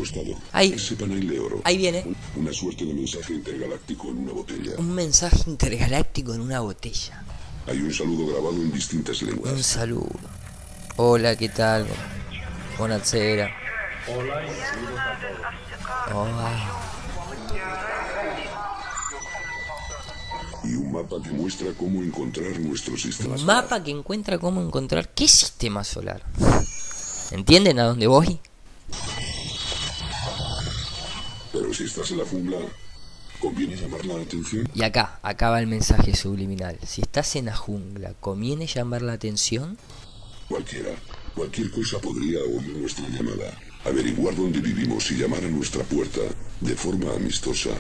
Ahí. Ese panel de oro. Ahí viene. Una suerte de mensaje intergaláctico en una botella. Un mensaje intergaláctico en una botella. Hay un saludo grabado en distintas lenguas. Un saludo. Hola, ¿qué tal? Buonasera. Hola y saludos a todos. Hola. Y un mapa que muestra cómo encontrar nuestro sistema solar. Un mapa que encuentra cómo encontrar qué sistema solar. ¿Entienden a dónde voy? Pero si estás en la jungla, ¿conviene llamar la atención? Y acá va el mensaje subliminal. Si estás en la jungla, ¿conviene llamar la atención? Cualquier cosa podría oír nuestra llamada, averiguar dónde vivimos y llamar a nuestra puerta de forma amistosa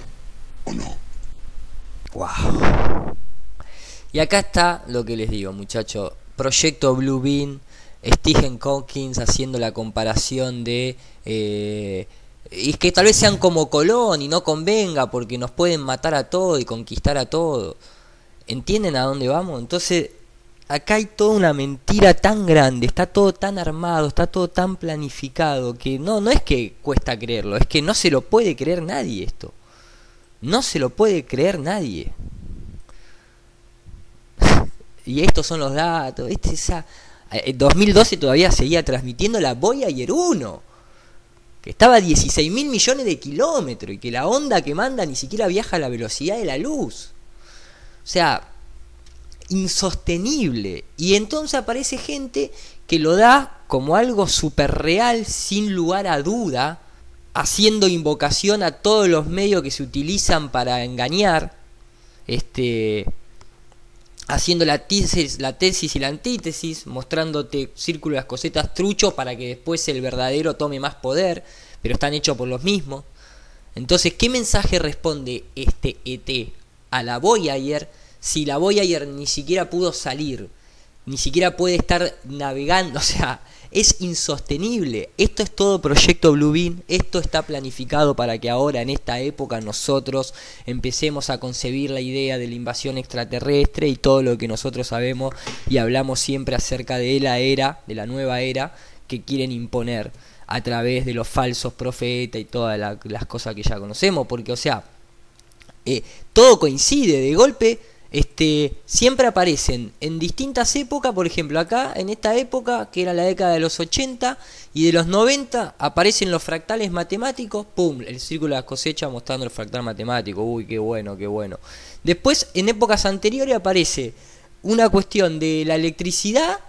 o no. Wow. Y acá está lo que les digo, muchachos. Proyecto Blue Beam, Stephen Hawking haciendo la comparación de... y que tal vez sean como Colón y no convenga porque nos pueden matar a todos y conquistar a todos. ¿Entienden a dónde vamos? Entonces, acá hay toda una mentira tan grande, está todo tan armado, está todo tan planificado que no es que cuesta creerlo, es que no se lo puede creer nadie esto. No se lo puede creer nadie. Y estos son los datos. En 2012 todavía seguía transmitiendo la Voyager 1, que estaba a 16.000 millones de kilómetros y que la onda que manda ni siquiera viaja a la velocidad de la luz. O sea, insostenible. Y entonces aparece gente que lo da como algo súper real, sin lugar a duda, haciendo invocación a todos los medios que se utilizan para engañar, haciendo la tesis y la antítesis, mostrándote círculo de las cosetas truchos para que después el verdadero tome más poder, pero están hechos por los mismos. Entonces, ¿qué mensaje responde este ET a la Voyager si la Voyager ni siquiera pudo salir, ni siquiera puede estar navegando? O sea, es insostenible. Esto es todo Proyecto Blue Beam. Esto está planificado para que ahora, en esta época, nosotros empecemos a concebir la idea de la invasión extraterrestre y todo lo que nosotros sabemos y hablamos siempre acerca de de la nueva era que quieren imponer a través de los falsos profetas y todas las cosas que ya conocemos. Porque, o sea, todo coincide, de golpe siempre aparecen en distintas épocas. Por ejemplo, acá en esta época, que era la década de los 80 y de los 90, aparecen los fractales matemáticos, pum, el círculo de las cosechas mostrando el fractal matemático, uy, qué bueno, qué bueno. Después, en épocas anteriores aparece una cuestión de la electricidad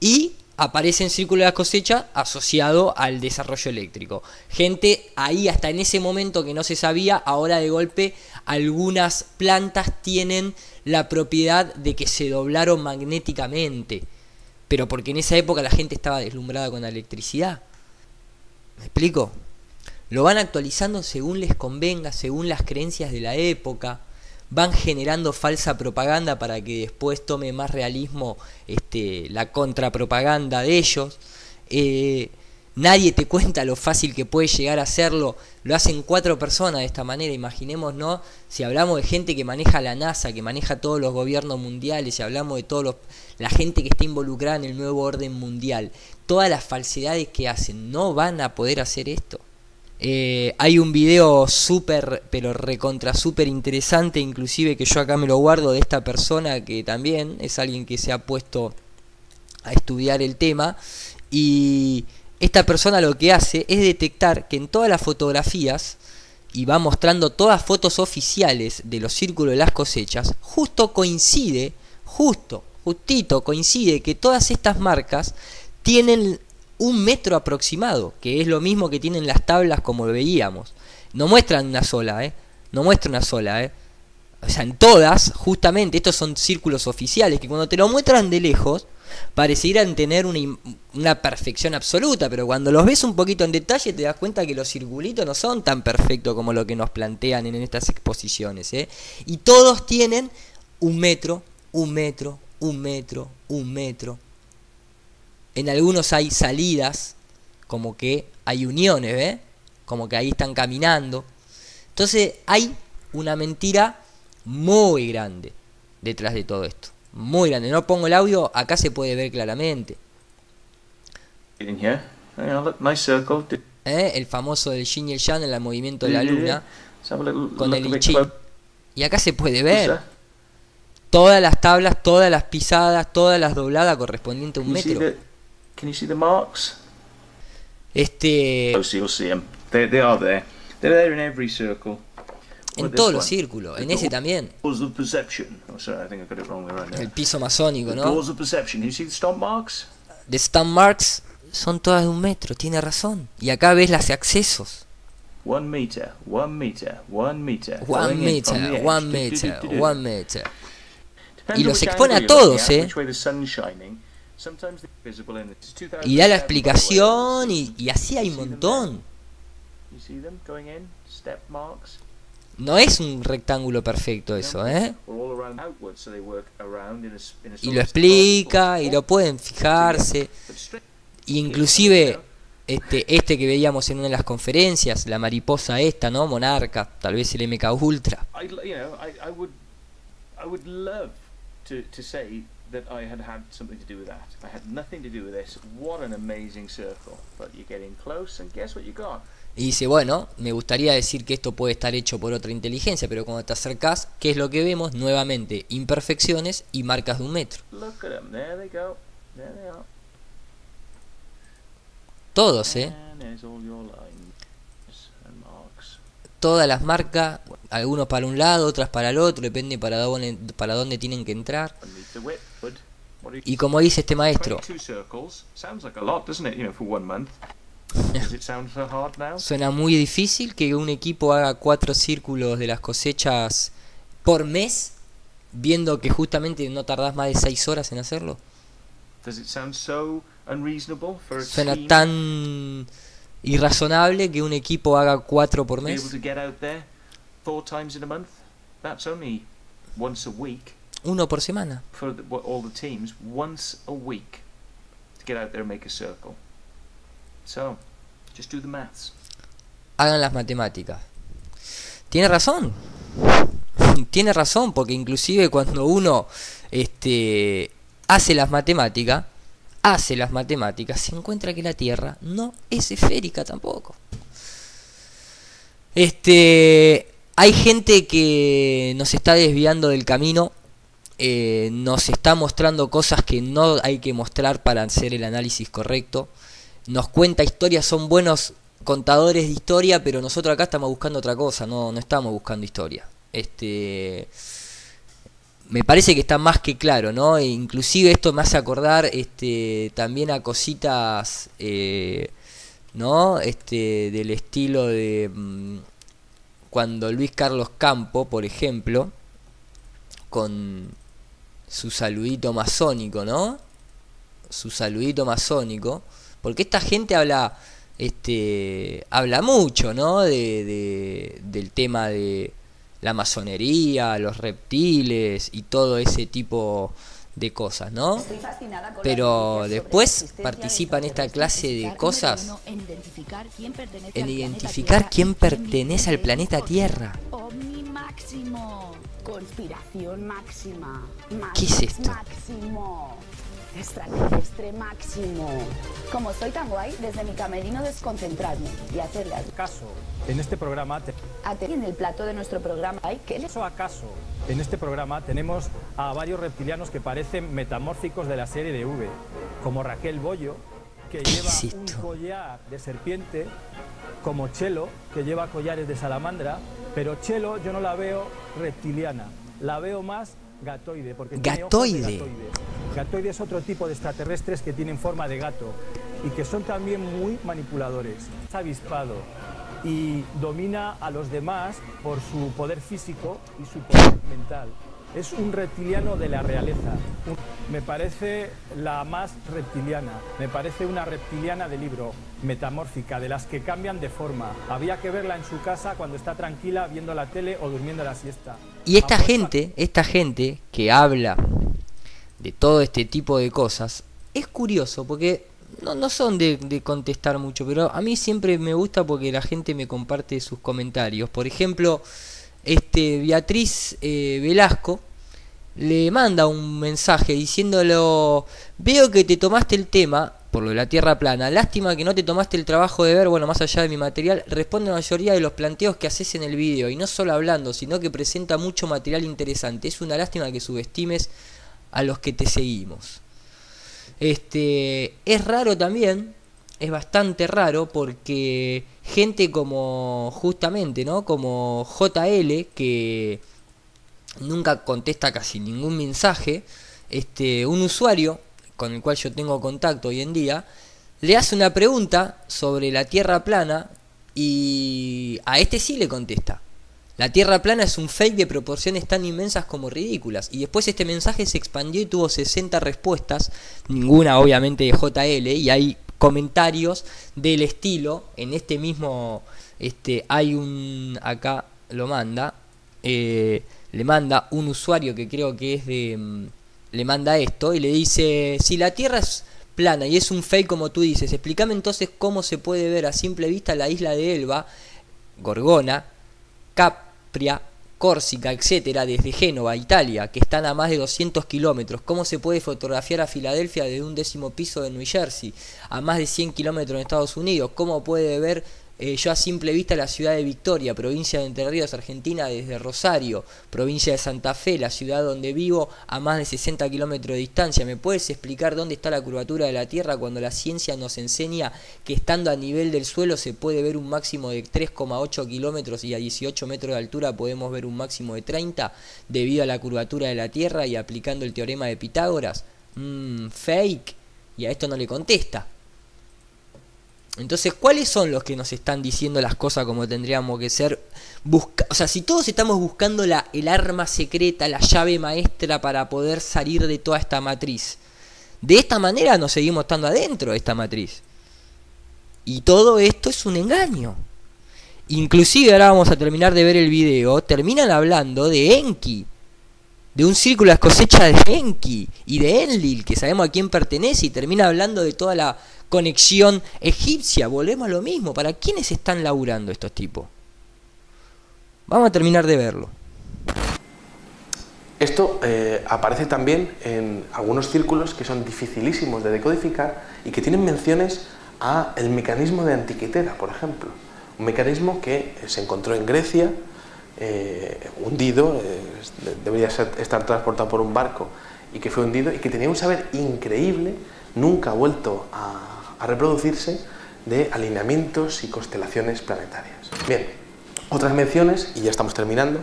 y aparece en círculo de las cosechas asociado al desarrollo eléctrico. Gente ahí hasta en ese momento que no se sabía, ahora de golpe algunas plantas tienen la propiedad de que se doblaron magnéticamente, pero porque en esa época la gente estaba deslumbrada con la electricidad. ¿Me explico? Lo van actualizando según les convenga, según las creencias de la época. Van generando falsa propaganda para que después tome más realismo la contrapropaganda de ellos. Nadie te cuenta lo fácil que puede llegar a hacerlo. Lo hacen 4 personas de esta manera. Imaginemos, ¿no? Si hablamos de gente que maneja la NASA, que maneja todos los gobiernos mundiales, si hablamos de la gente que está involucrada en el nuevo orden mundial, todas las falsedades que hacen, ¿no van a poder hacer esto? Hay un video súper, pero recontra súper interesante, inclusive que yo acá me lo guardo, de esta persona que también es alguien que se ha puesto a estudiar el tema, y esta persona lo que hace es detectar que en todas las fotografías, y va mostrando todas fotos oficiales de los círculos de las cosechas, justito coincide que todas estas marcas tienen 1 metro aproximado, que es lo mismo que tienen las tablas como lo veíamos. No muestran una sola, no muestra una sola, O sea, en todas, justamente, estos son círculos oficiales que cuando te lo muestran de lejos parecieran tener una perfección absoluta, pero cuando los ves un poquito en detalle te das cuenta que los circulitos no son tan perfectos como lo que nos plantean en estas exposiciones, Y todos tienen 1 metro, 1 metro, 1 metro, 1 metro. En algunos hay salidas, como que hay uniones, como que ahí están caminando. Entonces hay una mentira muy grande detrás de todo esto. Muy grande. No pongo el audio, acá se puede ver claramente. El famoso del Yin y el Yang en el movimiento de la luna, con el I Ching. Y acá se puede ver todas las tablas, todas las pisadas, todas las dobladas correspondientes a 1 metro. Can you see the marks? You'll see them. They are there. They're there in every circle. En todos los círculos, en ese también. Doors of perception. Oh, sorry, I think I got it wrong right now. El piso masónico, ¿no? Doors of perception. You see the stomp marks? The stomp marks son todas de 1 metro, tiene razón. Y acá ves las accesos. 1 meter, 1 meter, 1 meter. 1 meter, 1 meter, 1 meter. Y los expone a todos, Y da la explicación y así hay un montón. No es un rectángulo perfecto eso, Y lo explica y lo pueden fijarse. Inclusive este que veíamos en una de las conferencias, la mariposa esta, ¿no? Monarca, tal vez el MK Ultra. That I had something to do with that. I had nothing to do with this. What an amazing circle. But you're getting close and guess what you got? Y dice, bueno, me gustaría decir que esto puede estar hecho por otra inteligencia, pero cuando te acercás, ¿qué es lo que vemos? Nuevamente, imperfecciones y marcas de 1 metro. Look at them. There they go. There they are. Todos, And there's all your lines and marks. Todas las marcas, algunos para un lado, otras para el otro, depende para dónde tienen que entrar. Y como dice este maestro, suena muy difícil que un equipo haga 4 círculos de las cosechas por mes, viendo que justamente no tardás más de 6 horas en hacerlo. Suena tan irrazonable que un equipo haga 4 por mes. 1 por semana. For all the teams, once a week to get out there and make a circle. So, just do the maths. Hagan las matemáticas. Tiene razón. Tiene razón, porque inclusive cuando uno hace las matemáticas, se encuentra que la Tierra no es esférica tampoco. hay gente que nos está desviando del camino, nos está mostrando cosas que no hay que mostrar para hacer el análisis correcto, nos cuenta historias, son buenos contadores de historia, pero nosotros acá estamos buscando otra cosa, no estamos buscando historia. Me parece que está más que claro, ¿no? E inclusive esto me hace acordar también a cositas, ¿no? Del estilo de cuando Luis Carlos Campo, por ejemplo, con su saludito masónico, ¿no? Su saludito masónico, porque esta gente habla mucho, ¿no? Del tema de la masonería, los reptiles y todo ese tipo de cosas, ¿no? Pero después participa en esta clase de cosas en identificar quién pertenece al planeta Tierra. OVNI máximo, conspiración máxima, ¿qué es esto? Máximo, extraterrestre máximo. Como soy tan guay, desde mi camerino desconcentrarme y hacerle caso. En este programa en el plato de nuestro programa hay que acaso. En este programa tenemos a varios reptilianos que parecen metamórficos de la serie de V, como Raquel Bollo, que lleva un collar de serpiente, como Chelo, que lleva collares de salamandra, pero Chelo yo no la veo reptiliana, la veo más gatoide, porque tiene ojos de gatoide. Gatoide es otro tipo de extraterrestres que tienen forma de gato y que son también muy manipuladores. Es avispado y domina a los demás por su poder físico y su poder mental. Es un reptiliano de la realeza. Me parece la más reptiliana, me parece una reptiliana de libro, metamórfica, de las que cambian de forma. Había que verla en su casa cuando está tranquila viendo la tele o durmiendo la siesta. Y esta gente que habla de todo este tipo de cosas, es curioso porque no son de contestar mucho, pero a mí siempre me gusta porque la gente me comparte sus comentarios. Por ejemplo, Beatriz Velasco le manda un mensaje diciéndolo: veo que te tomaste el tema por lo de la Tierra plana, lástima que no te tomaste el trabajo de ver, bueno, más allá de mi material, responde a la mayoría de los planteos que haces en el video, y no solo hablando, sino que presenta mucho material interesante. Es una lástima que subestimes a los que te seguimos. Es raro también, es bastante raro, porque gente como justamente, ¿no? Como JL, que nunca contesta casi ningún mensaje, un usuario con el cual yo tengo contacto hoy en día, le hace una pregunta sobre la Tierra plana y a sí le contesta. La Tierra plana es un fake de proporciones tan inmensas como ridículas. Y después este mensaje se expandió y tuvo 60 respuestas, ninguna obviamente de JL, y hay comentarios del estilo, en este mismo, hay un, acá lo manda, le manda un usuario que creo que es de, le manda esto y le dice: si la Tierra es plana y es un fake como tú dices, explícame entonces cómo se puede ver a simple vista la isla de Elba, Gorgona, Capria, Córcega, etcétera, desde Génova, Italia, que están a más de 200 kilómetros. ¿Cómo se puede fotografiar a Filadelfia desde un 10º piso de New Jersey, a más de 100 kilómetros en Estados Unidos? ¿Cómo puede ver yo a simple vista la ciudad de Victoria, provincia de Entre Ríos, Argentina, desde Rosario, provincia de Santa Fe, la ciudad donde vivo, a más de 60 kilómetros de distancia? ¿Me puedes explicar dónde está la curvatura de la Tierra cuando la ciencia nos enseña que estando a nivel del suelo se puede ver un máximo de 3,8 kilómetros y a 18 metros de altura podemos ver un máximo de 30 debido a la curvatura de la Tierra y aplicando el teorema de Pitágoras? Fake. Y a esto no le contesta. Entonces, ¿cuáles son los que nos están diciendo las cosas como tendríamos que ser? O sea, si todos estamos buscando el arma secreta, la llave maestra para poder salir de toda esta matriz, de esta manera nos seguimos estando adentro de esta matriz. Y todo esto es un engaño. Inclusive, ahora vamos a terminar de ver el video, terminan hablando de Enki, de un círculo de cosecha de Enki y de Enlil, que sabemos a quién pertenece, y termina hablando de toda la conexión egipcia. Volvemos a lo mismo. ¿Para quiénes están laburando estos tipos? Vamos a terminar de verlo. Esto aparece también en algunos círculos que son dificilísimos de decodificar y que tienen menciones a el mecanismo de Antiquitera, por ejemplo. Un mecanismo que se encontró en Grecia, hundido, debería estar transportado por un barco y que fue hundido y que tenía un saber increíble, nunca ha vuelto a reproducirse, de alineamientos y constelaciones planetarias. Bien, otras menciones, y ya estamos terminando.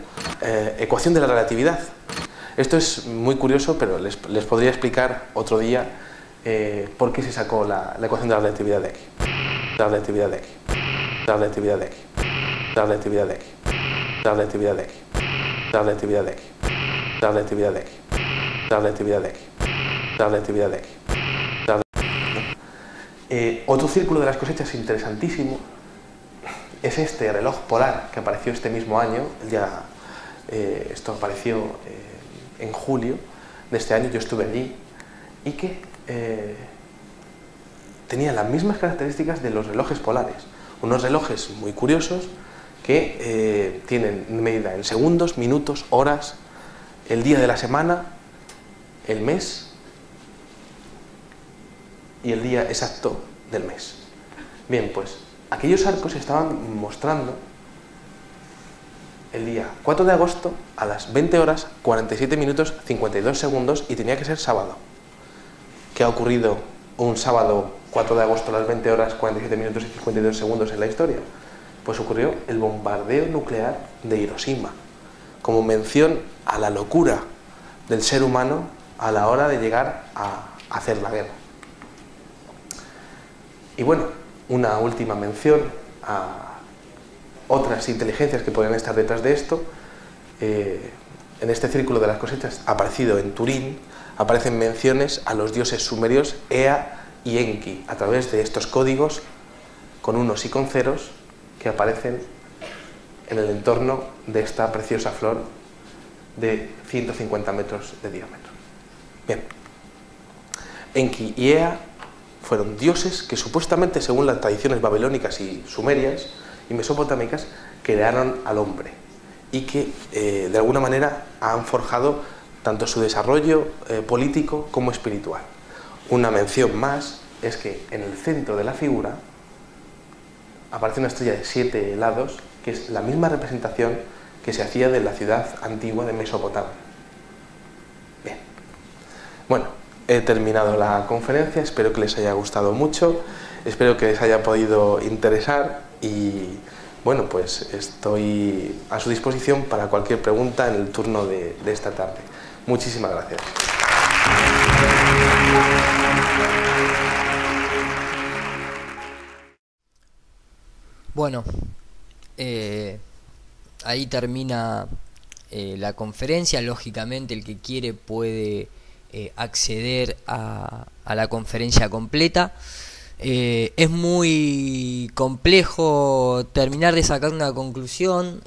Ecuación de la relatividad. Esto es muy curioso, pero les podría explicar otro día por qué se sacó la ecuación de la relatividad de aquí. La relatividad de aquí. La relatividad de aquí. La relatividad de aquí. La relatividad de aquí. La relatividad de aquí. La relatividad de aquí. La relatividad de aquí. La relatividad de aquí. Otro círculo de las cosechas interesantísimo es este reloj polar que apareció este mismo año. Esto apareció en julio de este año, yo estuve allí, y que tenía las mismas características de los relojes polares. Unos relojes muy curiosos que tienen medida en segundos, minutos, horas, el día de la semana, el mes y el día exacto del mes. Bien, pues aquellos arcos estaban mostrando el día 4 de agosto a las 20 horas 47 minutos 52 segundos y tenía que ser sábado. ¿Qué ha ocurrido un sábado 4 de agosto a las 20 horas 47 minutos y 52 segundos en la historia? Pues ocurrió el bombardeo nuclear de Hiroshima, como mención a la locura del ser humano a la hora de llegar a hacer la guerra. Y bueno, una última mención a otras inteligencias que podrían estar detrás de esto. En este círculo de las cosechas, aparecido en Turín, aparecen menciones a los dioses sumerios Ea y Enki, a través de estos códigos con unos y con ceros que aparecen en el entorno de esta preciosa flor de 150 metros de diámetro. Bien, Enki y Ea fueron dioses que supuestamente, según las tradiciones babilónicas y sumerias y mesopotámicas, crearon al hombre y que de alguna manera han forjado tanto su desarrollo político como espiritual. Una mención más es que en el centro de la figura aparece una estrella de 7 lados, que es la misma representación que se hacía de la ciudad antigua de Mesopotamia. Bien, bueno, he terminado la conferencia, espero que les haya gustado mucho, espero que les haya podido interesar y bueno, pues estoy a su disposición para cualquier pregunta en el turno de esta tarde. Muchísimas gracias. Bueno, ahí termina la conferencia. Lógicamente el que quiere puede acceder a la conferencia completa. Es muy complejo terminar de sacar una conclusión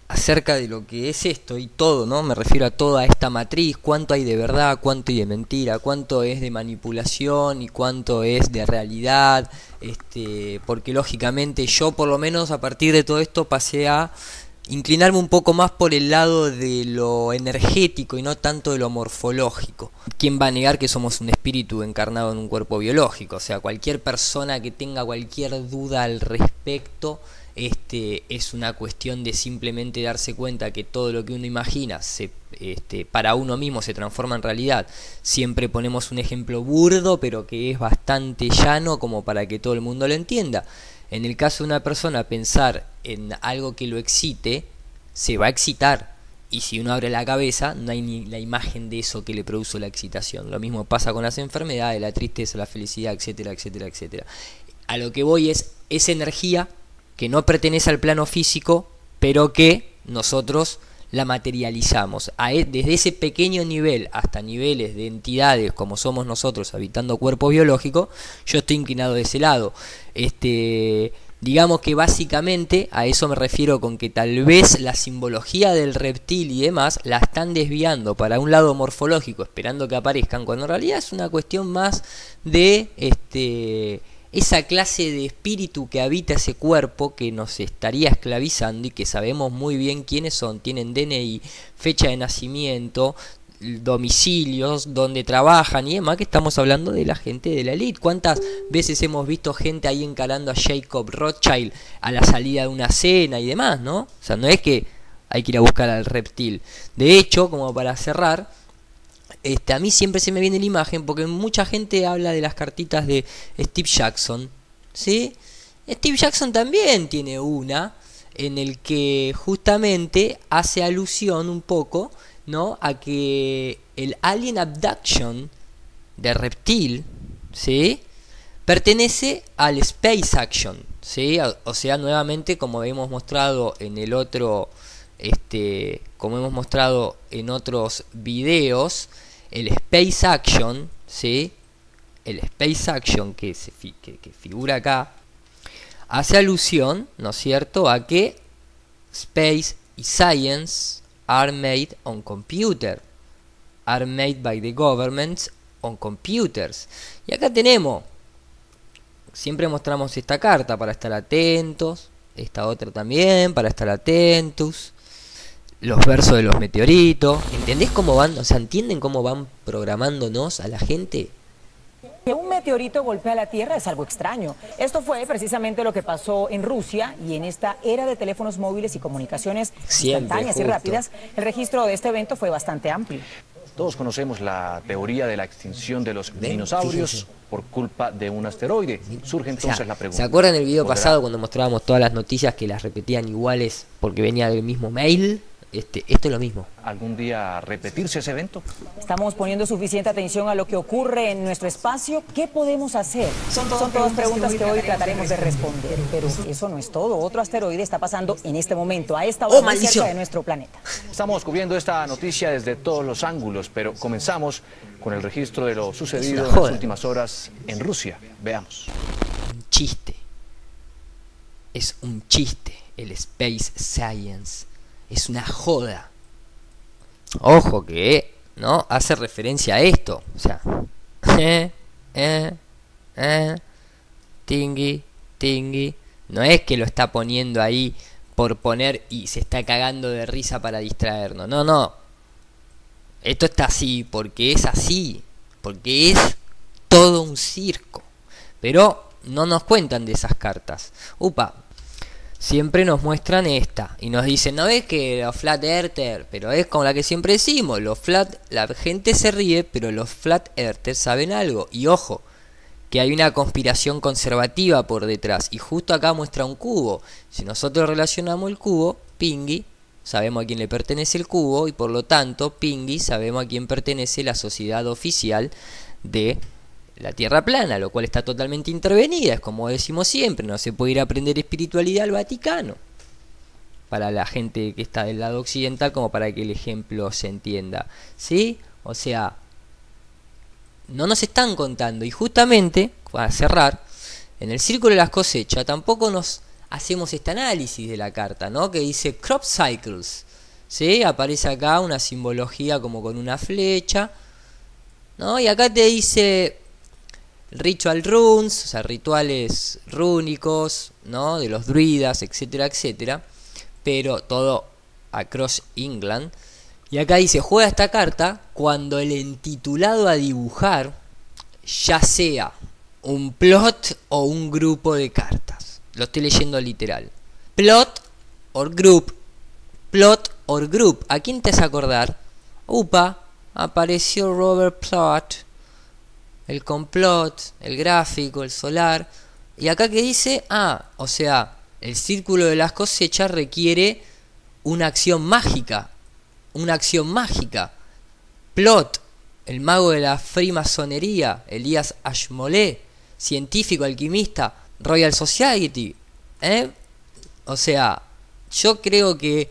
acerca de lo que es esto y todo, ¿no? Me refiero a toda esta matriz, cuánto hay de verdad, cuánto hay de mentira, cuánto es de manipulación y cuánto es de realidad, porque lógicamente yo por lo menos a partir de todo esto pasé a inclinarme un poco más por el lado de lo energético y no tanto de lo morfológico. ¿Quién va a negar que somos un espíritu encarnado en un cuerpo biológico? O sea, cualquier persona que tenga cualquier duda al respecto, es una cuestión de simplemente darse cuenta que todo lo que uno imagina para uno mismo se transforma en realidad. Siempre ponemos un ejemplo burdo, pero que es bastante llano como para que todo el mundo lo entienda. En el caso de una persona pensar en algo que lo excite, se va a excitar. Y si uno abre la cabeza, no hay ni la imagen de eso que le produjo la excitación. Lo mismo pasa con las enfermedades, la tristeza, la felicidad, etcétera, etcétera, etcétera. A lo que voy es esa energía que no pertenece al plano físico, pero que nosotros la materializamos. Desde ese pequeño nivel hasta niveles de entidades como somos nosotros habitando cuerpos biológicos, yo estoy inclinado de ese lado. Digamos que básicamente a eso me refiero con que tal vez la simbología del reptil y demás la están desviando para un lado morfológico, esperando que aparezcan, cuando en realidad es una cuestión más de esa clase de espíritu que habita ese cuerpo, que nos estaría esclavizando y que sabemos muy bien quiénes son, tienen DNI, fecha de nacimiento, domicilios donde trabajan y demás, que estamos hablando de la gente de la élite. ¿Cuántas veces hemos visto gente ahí encarando a Jacob Rothschild a la salida de una cena y demás, ¿no? O sea, no es que hay que ir a buscar al reptil. De hecho, como para cerrar, a mí siempre se me viene la imagen, porque mucha gente habla de las cartitas de Steve Jackson, ¿sí? Steve Jackson también tiene una en el que justamente hace alusión un poco, ¿no?, a que el alien abduction de reptil, ¿sí?, pertenece al space action, ¿sí? O sea, nuevamente, como hemos mostrado en el otro, como hemos mostrado en otros videos, el space action, ¿sí?, el space action que figura acá, hace alusión, ¿no es cierto?, a que space y science are made on computer, are made by the governments on computers. Y acá tenemos, siempre mostramos esta carta para estar atentos, esta otra también para estar atentos, los versos de los meteoritos. ¿Entendés cómo van? O sea, ¿entienden cómo van programándonos a la gente? Que un meteorito golpea la Tierra es algo extraño. Esto fue precisamente lo que pasó en Rusia, y en esta era de teléfonos móviles y comunicaciones instantáneas y rápidas, el registro de este evento fue bastante amplio. Todos conocemos la teoría de la extinción de los dinosaurios por culpa de un asteroide. Surge entonces la pregunta. ¿Se acuerdan del video pasado cuando mostrábamos todas las noticias que las repetían iguales porque venía del mismo mail? Esto es lo mismo. ¿Algún día repetirse ese evento? Estamos poniendo suficiente atención a lo que ocurre en nuestro espacio. ¿Qué podemos hacer? Son todas preguntas que hoy trataremos de responder. Pero eso no es todo. Otro asteroide está pasando en este momento, a esta hora, muy cerca de nuestro planeta. Estamos cubriendo esta noticia desde todos los ángulos, pero comenzamos con el registro de lo sucedido en las últimas horas en Rusia. Veamos. Un chiste. Es un chiste el Space Science. Es una joda. Ojo que, ¿no?, hace referencia a esto. O sea, tingui, tingui. No es que lo está poniendo ahí por poner y se está cagando de risa para distraernos. No, no. Esto está así porque es así. Porque es todo un circo. Pero no nos cuentan de esas cartas. Upa. Siempre nos muestran esta y nos dicen, no es que los flat earthers, pero es como la que siempre decimos, la gente se ríe, pero los flat earthers saben algo. Y ojo, que hay una conspiración conservativa por detrás. Y justo acá muestra un cubo. Si nosotros relacionamos el cubo, Pingui, sabemos a quién le pertenece el cubo, y por lo tanto, Pingui, sabemos a quién pertenece la sociedad oficial de la Tierra plana, lo cual está totalmente intervenida. Es como decimos siempre, no se puede ir a aprender espiritualidad al Vaticano. Para la gente que está del lado occidental, como para que el ejemplo se entienda, ¿sí? O sea, no nos están contando. Y justamente, para cerrar, en el círculo de las cosechas tampoco nos hacemos este análisis de la carta, ¿no?, que dice crop cycles, ¿sí? Aparece acá una simbología como con una flecha, ¿no? Y acá te dice ritual runes, o sea, rituales rúnicos, ¿no?, de los druidas, etcétera, etcétera, pero todo across England. Y acá dice, juega esta carta cuando el entitulado a dibujar ya sea un plot o un grupo de cartas. Lo estoy leyendo literal. Plot or group. Plot or group. ¿A quién te hace acordar? Upa, apareció Robert Plot. El complot, el gráfico, el solar. Y acá que dice, o sea, el círculo de las cosechas requiere una acción mágica. Una acción mágica. Plot, el mago de la freemasonería, Elías Ashmole, científico, alquimista, Royal Society. O sea, yo creo que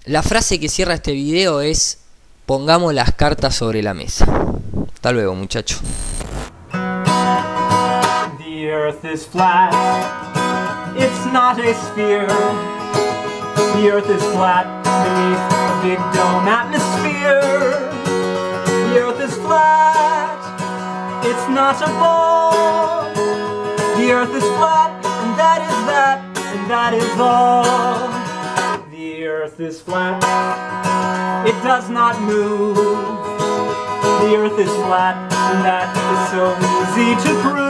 la frase que cierra este video es: pongamos las cartas sobre la mesa. Hasta luego, muchachos. The earth is flat. It's not a sphere. The earth is flat beneath a big dome atmosphere. The earth is flat. It's not a ball. The earth is flat, and that is that, and that is all. The earth earth is flat. It does not move. The earth is flat, and that is so easy to prove.